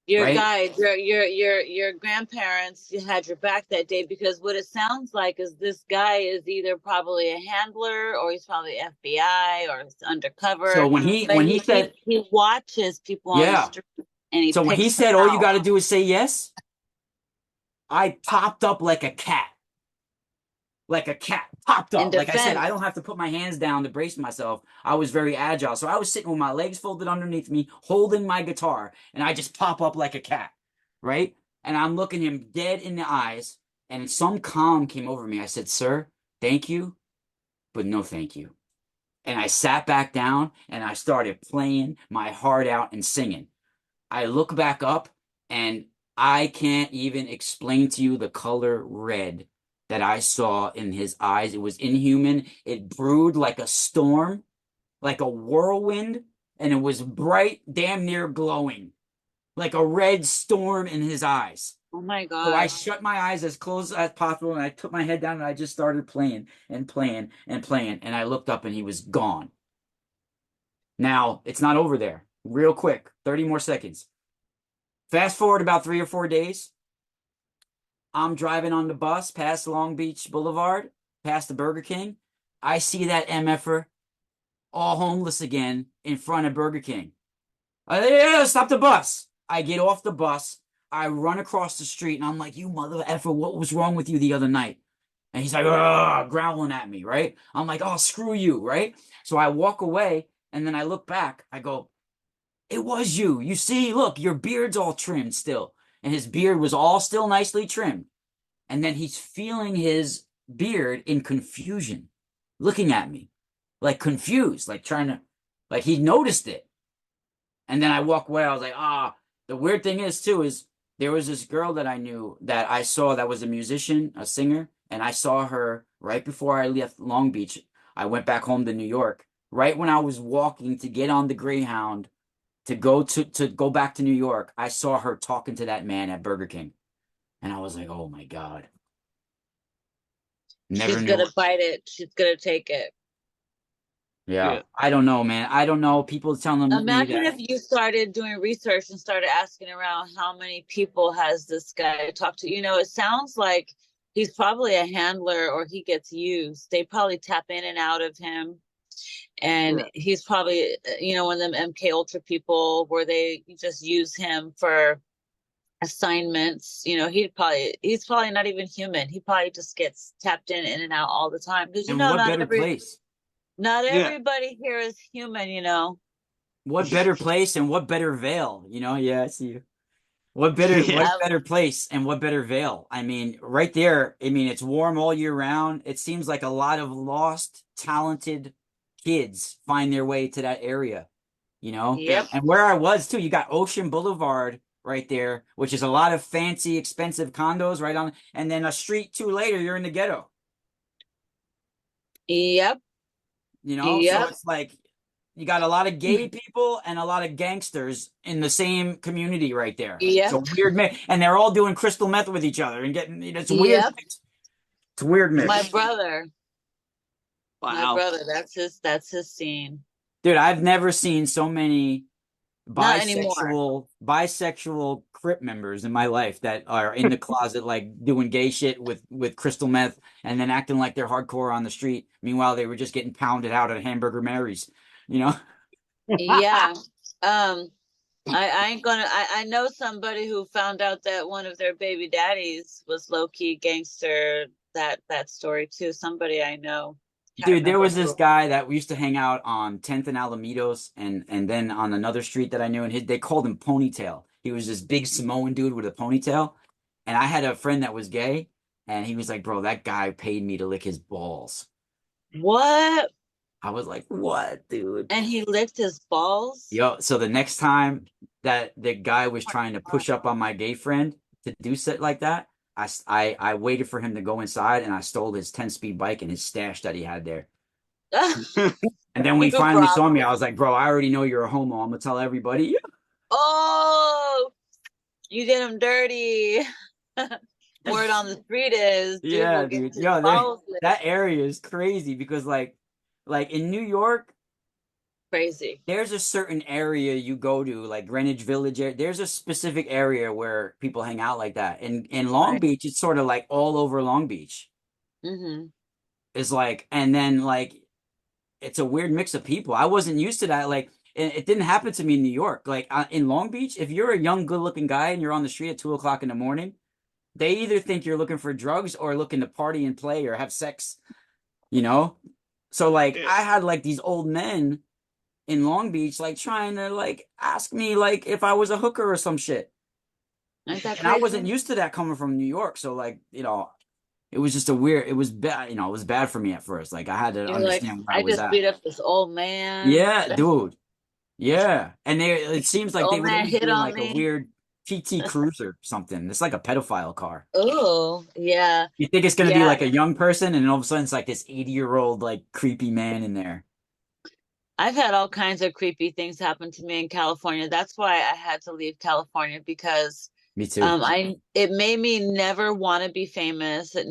Your right? guide, your grandparents had your back that day, because what it sounds like is this guy is either probably a handler or he's probably FBI or he's So undercover. when But he said, he watches people on the yeah. street and he So when he picks them said all you out. got to do is say yes, I popped up like a cat. Like a cat, popped In up. Like I said, I defense. don't have to put my hands down to brace myself. I was very agile. So I was sitting with my legs folded underneath me, holding my guitar, and I just pop up like a cat, right? And I'm looking him dead in the eyes, and some calm came over me. I said, sir, thank you, but no thank you. And I sat back down and I started playing my heart out and singing. I look back up and I can't even explain to you the color red that I saw in his eyes. It was inhuman. It brewed like a storm, like a whirlwind, and it was bright, damn near glowing, like a red storm in his eyes. Oh my So I gosh. shut my eyes as close as possible and I put my head down and I just started playing and playing and playing. And I looked up and he was gone. Now, it's not over there. Real quick, 30 more seconds. Fast forward about 3 or 4 days. I'm driving on the bus past Long Beach Boulevard, past the Burger King. I see that MFer all homeless again in front of Burger King. Yeah, stop the bus. I get off the bus. I run across the street and I'm like, you mother effer, what was wrong with you the other night? And he's like, "Ugh," growling at me, right? I'm like, oh, screw you, right? So I walk away and then I look back. I go, it was you. You see, look, your beard's all trimmed still. And his beard was all still nicely trimmed. And then he's feeling his beard in confusion, looking at me, like confused, like trying to, like he noticed it. And then I walk away. I was like, ah. The weird thing is, too, is there was this girl that I knew that I saw that was a musician, a singer, and I saw her right before I left Long Beach. I went back home to New York. Right when I was walking to get on the Greyhound to go back to New York, I saw her talking to that man at Burger King. And I was like, oh my God. Never She's knew. gonna bite it. She's gonna take it. Yeah. Yeah. I don't know, man. I don't know. People telling me Imagine that. if you started doing research and started asking around how many people has this guy talked to. It sounds like he's probably a handler or he gets used. They probably tap in and out of him. And Yeah. he's probably, one of them MK Ultra people where they just use him for assignments. He's probably not even human. He probably just gets tapped in and out all the time. Because And what better place? not Yeah. everybody here is human. What better place and what better veil? Yeah, I see you. What Yeah. Um, better place and what better veil? I mean, right there, I mean, it's warm all year round. It seems like a lot of lost, talented kids find their way to that area, you know? Yeah. yep. And where I was too, you got Ocean Boulevard right there, which is a lot of fancy, expensive condos right on, and then a street two later, you're in the ghetto, Yep. So Yep. it's like you got a lot of gay people and a lot of gangsters in the same community right there. It's a Yep. weird mix, and they're all doing crystal meth with each other and getting. It's a weird Yep. mix. It's a weird My mix, brother. My Wow. brother. That's his scene. dude. I've never seen so many Not anymore. bisexual Crip members in my life that are in the closet like doing gay shit with crystal meth and then acting like they're hardcore on the street. Meanwhile, they were just getting pounded out at Hamburger Mary's. You know. Yeah. Um, I ain't gonna I know somebody who found out that one of their baby daddies was low key gangster. That story too. Somebody I know. Can't Dude, there remember was this who. guy that we used to hang out on 10th and Alamitos and then on another street that I knew and they called him Ponytail. He was this big Samoan dude with a ponytail. And I had a friend that was gay and he was like, "Bro, that guy paid me to lick his balls." What? I was like, "What, dude?" And he licked his balls? Yo, so the next time that the guy was trying to push up on my gay friend to do shit like that, I waited for him to go inside and I stole his 10-speed bike and his stash that he had there. And then when he You finally robbed saw me, him. I was like, "Bro, I already know you're a homo. I'm gonna tell everybody." Oh, you did him dirty. Word on the street is dude Yeah, will get dude. his Yo, balls that licked. area is crazy because like in New York, Crazy. there's a certain area you go to, like Greenwich Village. There's a specific area where people hang out like that. And in Long Right. Beach, it's sort of like all over Long Beach. Mm-hmm. It's like, and then like it's a weird mix of people. I wasn't used to that. Like, it didn't happen to me in New York. Like in Long Beach, if you're a young, good-looking guy and you're on the street at 2 o'clock in the morning, they either think you're looking for drugs or looking to party and play or have sex, you know? So like Yeah. I had like these old men in Long Beach like trying to like ask me like if I was a hooker or some shit. Ain't that And I crazy? wasn't used to that coming from New York. So like, it was just it was bad, it was bad for me at first. Like I had to You're like, understand where I I was just at. beat up this old man. Yeah, dude. Yeah. And it seems like they Old would man always hit be in on like a me. weird PT Cruiser or something. It's like a pedophile car. Oh, yeah. You think it's gonna be Yeah. like a young person, and all of a sudden it's like this 80-year-old like creepy man in there. I've had all kinds of creepy things happen to me in California. That's why I had to leave California because Me too. it made me never want to be famous. It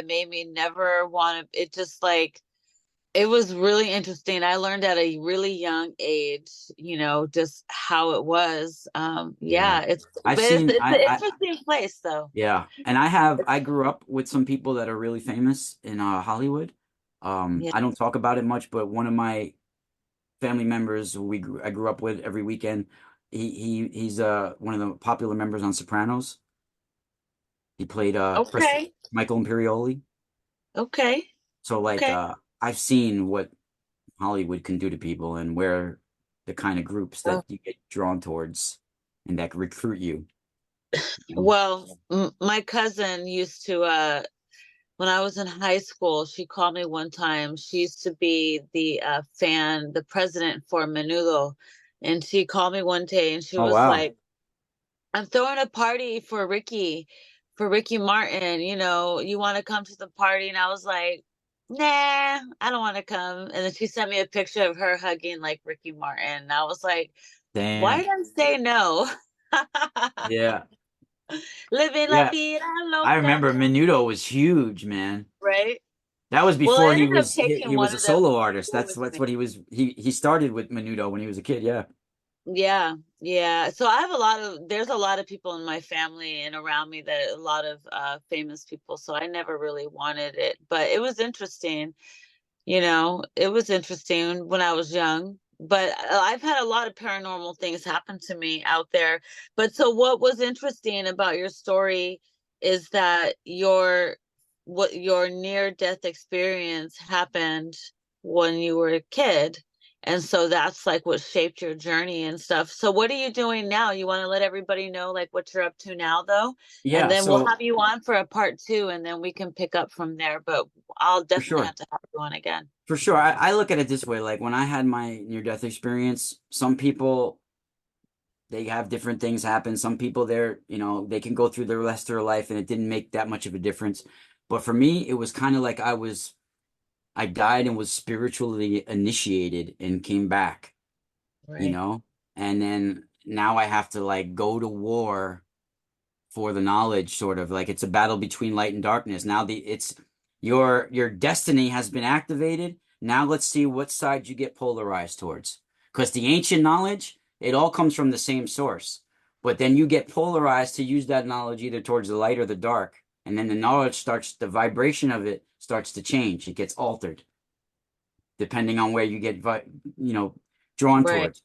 made me never want to, it just like it was really interesting. I learned at a really young age, just how it was. Yeah. Yeah, it's I've but it's seen an interesting place though. yeah. And I grew up with some people that are really famous in Hollywood. Yeah. I don't talk about it much, but one of my family members who I grew up with every weekend. He's one of the popular members on Sopranos. He played Okay. Michael Imperioli. Okay. So like Okay. I've seen what Hollywood can do to people and where the kind of groups that Oh, you get drawn towards and that recruit you. You know? well, my cousin used to when I was in high school, she called me one time. She used to be the president for Menudo. And she called me one day and she Oh was wow. like, I'm throwing a party for Ricky Martin. You want to come to the party? And I was like, nah, I don't want to come. And then she sent me a picture of her hugging like Ricky Martin. And I was like, why Damn. did I say no? Yeah. Living la Yeah. vida I loca, remember Menudo was huge, man. right? That was Well, I before ended up taking he was one a of them solo to artist. school with That's me. what he started with Menudo when he was a kid, yeah. Yeah, yeah. So I have there's a lot of people in my family and around me that a lot of famous people. So I never really wanted it, but it was interesting. It was interesting when I was young. But I've had a lot of paranormal things happen to me out there. But so what was interesting about your story is that your near death experience happened when you were a kid. And so that's like what shaped your journey and stuff. So what are you doing now? You want to let everybody know like what you're up to now though? And Yeah, then we'll so have you on for a part two and then we can pick up from there. But I'll for definitely sure. have to have you on again. For sure. I look at it this way, like when I had my near death experience, some people they have different things happen. Some people they can go through the rest of their life and it didn't make that much of a difference. But for me, it was kind of like I died and was spiritually initiated and came back, you Right. know? And then now I have to like go to war for the knowledge, sort of like it's a battle between light and darkness. Now it's your destiny has been activated. Now let's see what side you get polarized towards. Because the ancient knowledge, it all comes from the same source. But then you get polarized to use that knowledge either towards the light or the dark. And then the vibration of it starts to change. It gets altered depending on where you get, drawn Right. towards.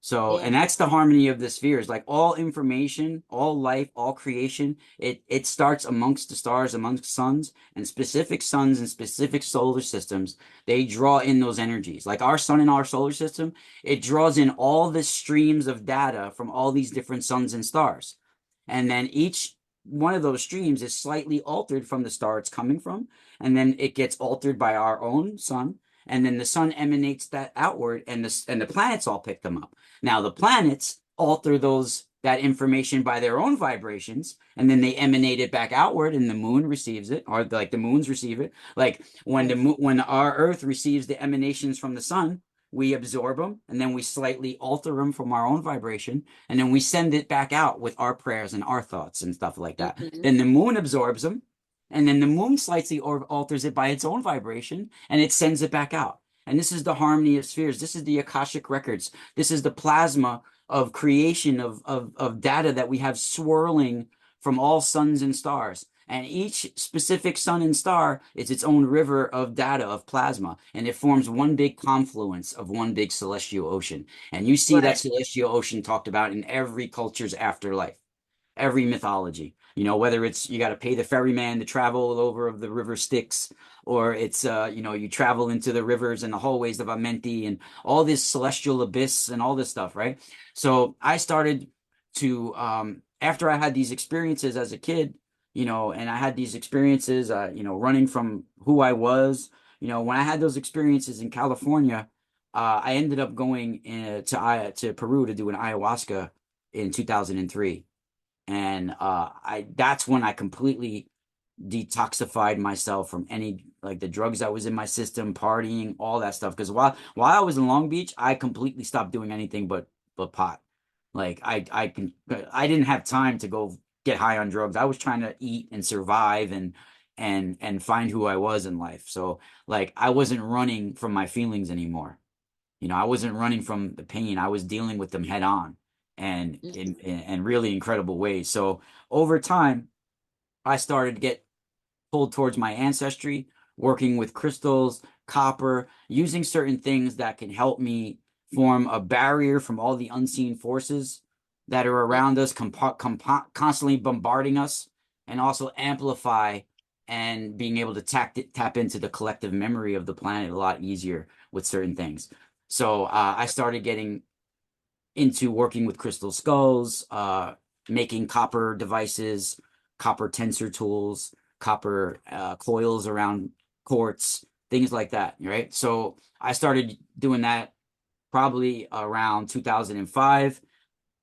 So, Yeah. and that's the harmony of the spheres. Like all information, all life, all creation, it starts amongst the stars, amongst suns, and specific suns and specific solar systems. They draw in those energies. Like our sun in our solar system, it draws in all the streams of data from all these different suns and stars. And then each one of those streams is slightly altered from the star it's coming from, and then it gets altered by our own sun, and then the sun emanates that outward, and the planets all pick them up. Now the planets alter that information by their own vibrations, and then they emanate it back outward, and the moon receives it, or like the moons receive it. Like when our Earth receives the emanations from the sun, we absorb them, and then we slightly alter them from our own vibration, and then we send it back out with our prayers and our thoughts and stuff like that. Hmm. Then the moon absorbs them, and then the moon slightly alters it by its own vibration, and it sends it back out. And this is the harmony of spheres. This is the Akashic records. This is the plasma of creation of data that we have swirling from all suns and stars. And each specific sun and star is its own river of data of plasma. And it forms one big confluence of one big celestial ocean. And you see that Right. celestial ocean talked about in every culture's afterlife, every mythology. Whether it's you got to pay the ferryman to travel over of the river Styx, or it's you travel into the rivers and the hallways of Amenti and all this celestial abyss and all this stuff, right? So I started to after I had these experiences as a kid, and I had these experiences, running from who I was, when I had those experiences in California, I ended up going to Peru to do an ayahuasca in 2003, and I that's when I completely detoxified myself from any like the drugs that was in my system, partying, all that stuff. Because while I was in Long Beach, I completely stopped doing anything but pot. Like I didn't have time to go get high on drugs. I was trying to eat and survive and find who I was in life. So like I wasn't running from my feelings anymore. I wasn't running from the pain. I was dealing with them head on and in really incredible ways. So over time, I started to get pulled towards my ancestry, working with crystals, copper, using certain things that can help me form a barrier from all the unseen forces that are around us, constantly bombarding us, and also amplify and being able to tap into the collective memory of the planet a lot easier with certain things. So I started getting into working with crystal skulls, making copper devices, copper tensor tools, copper coils around quartz, things like that, right? So I started doing that probably around 2005.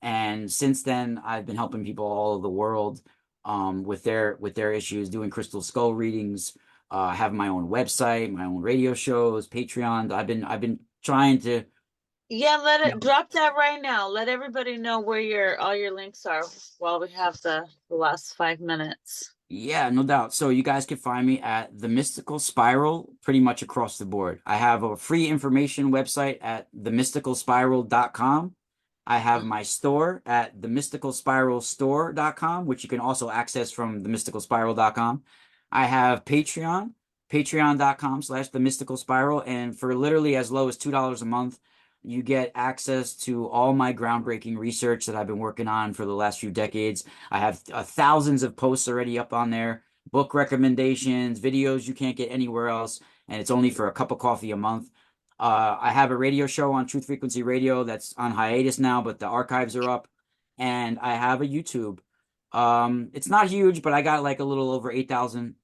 And since then, I've been helping people all over the world with their issues, doing crystal skull readings. I have my own website, my own radio shows, Patreon. I've been trying to, Yeah, let you it know, drop that right now. Let everybody know where your all your links are while we have the last 5 minutes. yeah, no doubt. So you guys can find me at The Mystical Spiral pretty much across the board. I have a free information website at themysticalspiral.com. I have my store at themysticalspiralstore.com, which you can also access from themysticalspiral.com. I have Patreon, patreon.com/themysticalspiral. And for literally as low as $2 a month, you get access to all my groundbreaking research that I've been working on for the last few decades. I have thousands of posts already up on there, book recommendations, videos you can't get anywhere else, and it's only for a cup of coffee a month. I have a radio show on Truth Frequency Radio that's on hiatus now, but the archives are up. And I have a YouTube. It's not huge, but I got like a little over 8,000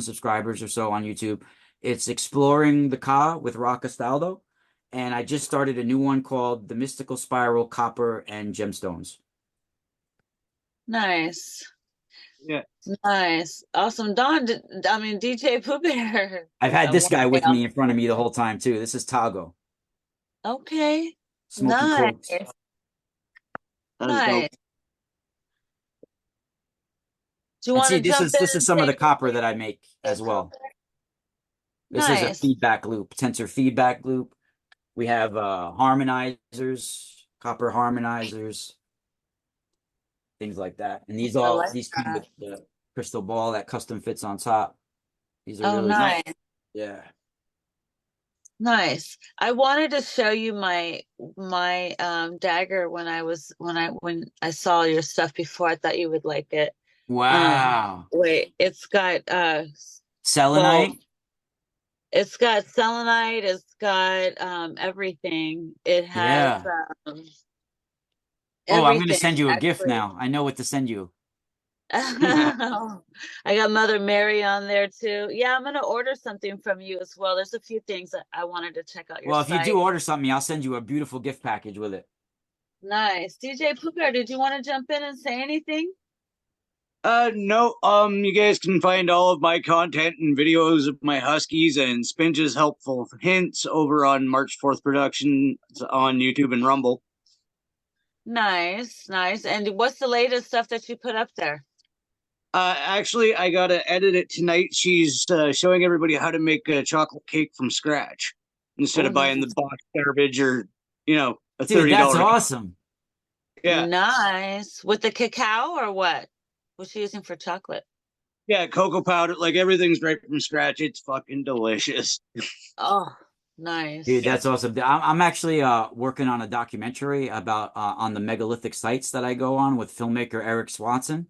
subscribers or so on YouTube. It's Exploring the Ka with Castaldo. And I just started a new one called The Mystical Spiral, Copper and Gemstones. Nice. Yeah. Nice. Awesome. I mean, DJ Pooh Bear. I've had I this want guy to say with me in front of me the whole time too. This is Tago, okay. smoking Nice. quotes. That's Nice. dope. Do you And want see, to jump in this is and some of say the copper anything? that I make as well. This is a Nice. feedback loop, tensor feedback loop. We have harmonizers, copper harmonizers, things like that. And I like these come that. with the crystal ball that custom fits on top. These are Oh, really nice. nice. Yeah. Nice. I wanted to show you my dagger when I saw your stuff before. I thought you would like it. Wow. Wait, it's got gold. Selenite. It's got selenite, it's got everything. It has Yeah. um Oh, I'm gonna everything send you a gift actually. now. I know what to send you. I got Mother Mary on there too. Yeah, I'm gonna order something from you as well. There's a few things that I wanted to check out your Well, if you do site. order something, I'll send you a beautiful gift package with it. Nice. DJ Pooper, did you want to jump in and say anything? No, you guys can find all of my content and videos of my Huskies and Spinch's helpful hints over on March 4th Productions on YouTube and Rumble. Nice, nice. And what's the latest stuff that you put up there? Actually, I gotta edit it tonight. She's showing everybody how to make a chocolate cake from scratch instead Oh, of buying the nice. box garbage or, a Dude, that's $30. awesome. Yeah, Nice. With the cacao or what? What's she using for chocolate? yeah, cocoa powder, like everything's right from scratch. It's fucking delicious. Oh, Dude, nice. that's awesome. I'm actually working on a documentary about on the megalithic sites that I go on with filmmaker Eric Swanson.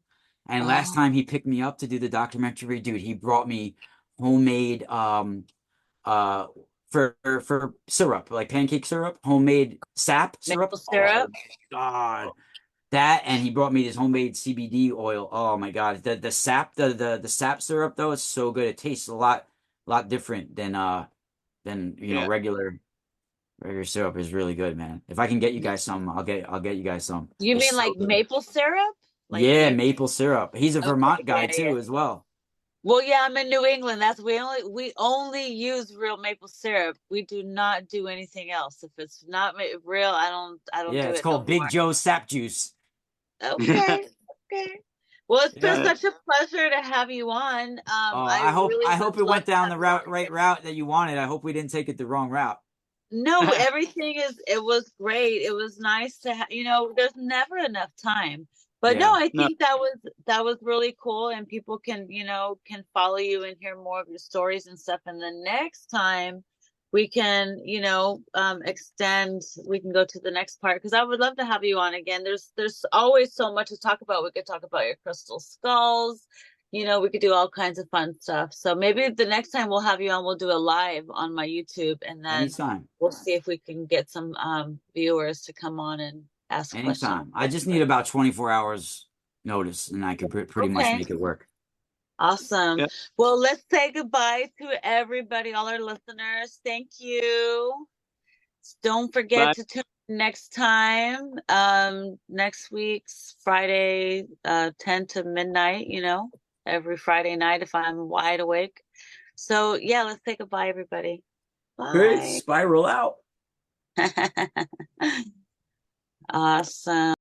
And last Oh, time he picked me up to do the documentary, dude, he brought me homemade uh for syrup, like pancake syrup, homemade sap syrup. maple Oh syrup. God. That, and he brought me this homemade CBD oil. Oh my God. The sap the sap syrup though is so good. It tastes a lot different than Yeah. regular syrup is really good, man. If I can get you guys some, I'll get you guys some. You It's mean so like good. maple syrup? Like Yeah, you? maple syrup. He's a Okay, Vermont guy yeah, yeah. too, as well. Well, yeah, I'm in New England. That's we only use real maple syrup. We do not do anything else. If it's not real, I don't Yeah, do it's it no called Big more. Joe's Sap Juice. Okay, okay. Well, it's been Yeah. such a pleasure to have you on. Oh, I really I would hope it love went to down have the you on right again. route that you wanted. I hope we didn't take it the wrong route. No, everything it was great. It was nice to there's never enough time. But no, Yeah. I No, think that was really cool and people can follow you and hear more of your stories and stuff. And the next time we can, extend, we can go to the next part, because I would love to have you on again. There's always so much to talk about. We could talk about your crystal skulls. We could do all kinds of fun stuff. So maybe the next time we'll have you on, we'll do a live on my YouTube, and then Anytime. we'll see if we can get some viewers to come on and ask questions. Anytime. I just need about 24 hours notice, and I could pretty much Okay. make it work. Awesome. Yep. Well, let's say goodbye to everybody, all our listeners. Thank you. Don't forget Bye. to tune in next time. Next week's Friday, 10 to midnight, every Friday night if I'm wide awake. So yeah, let's say goodbye, everybody. Great. Bye. Spiral out. Awesome.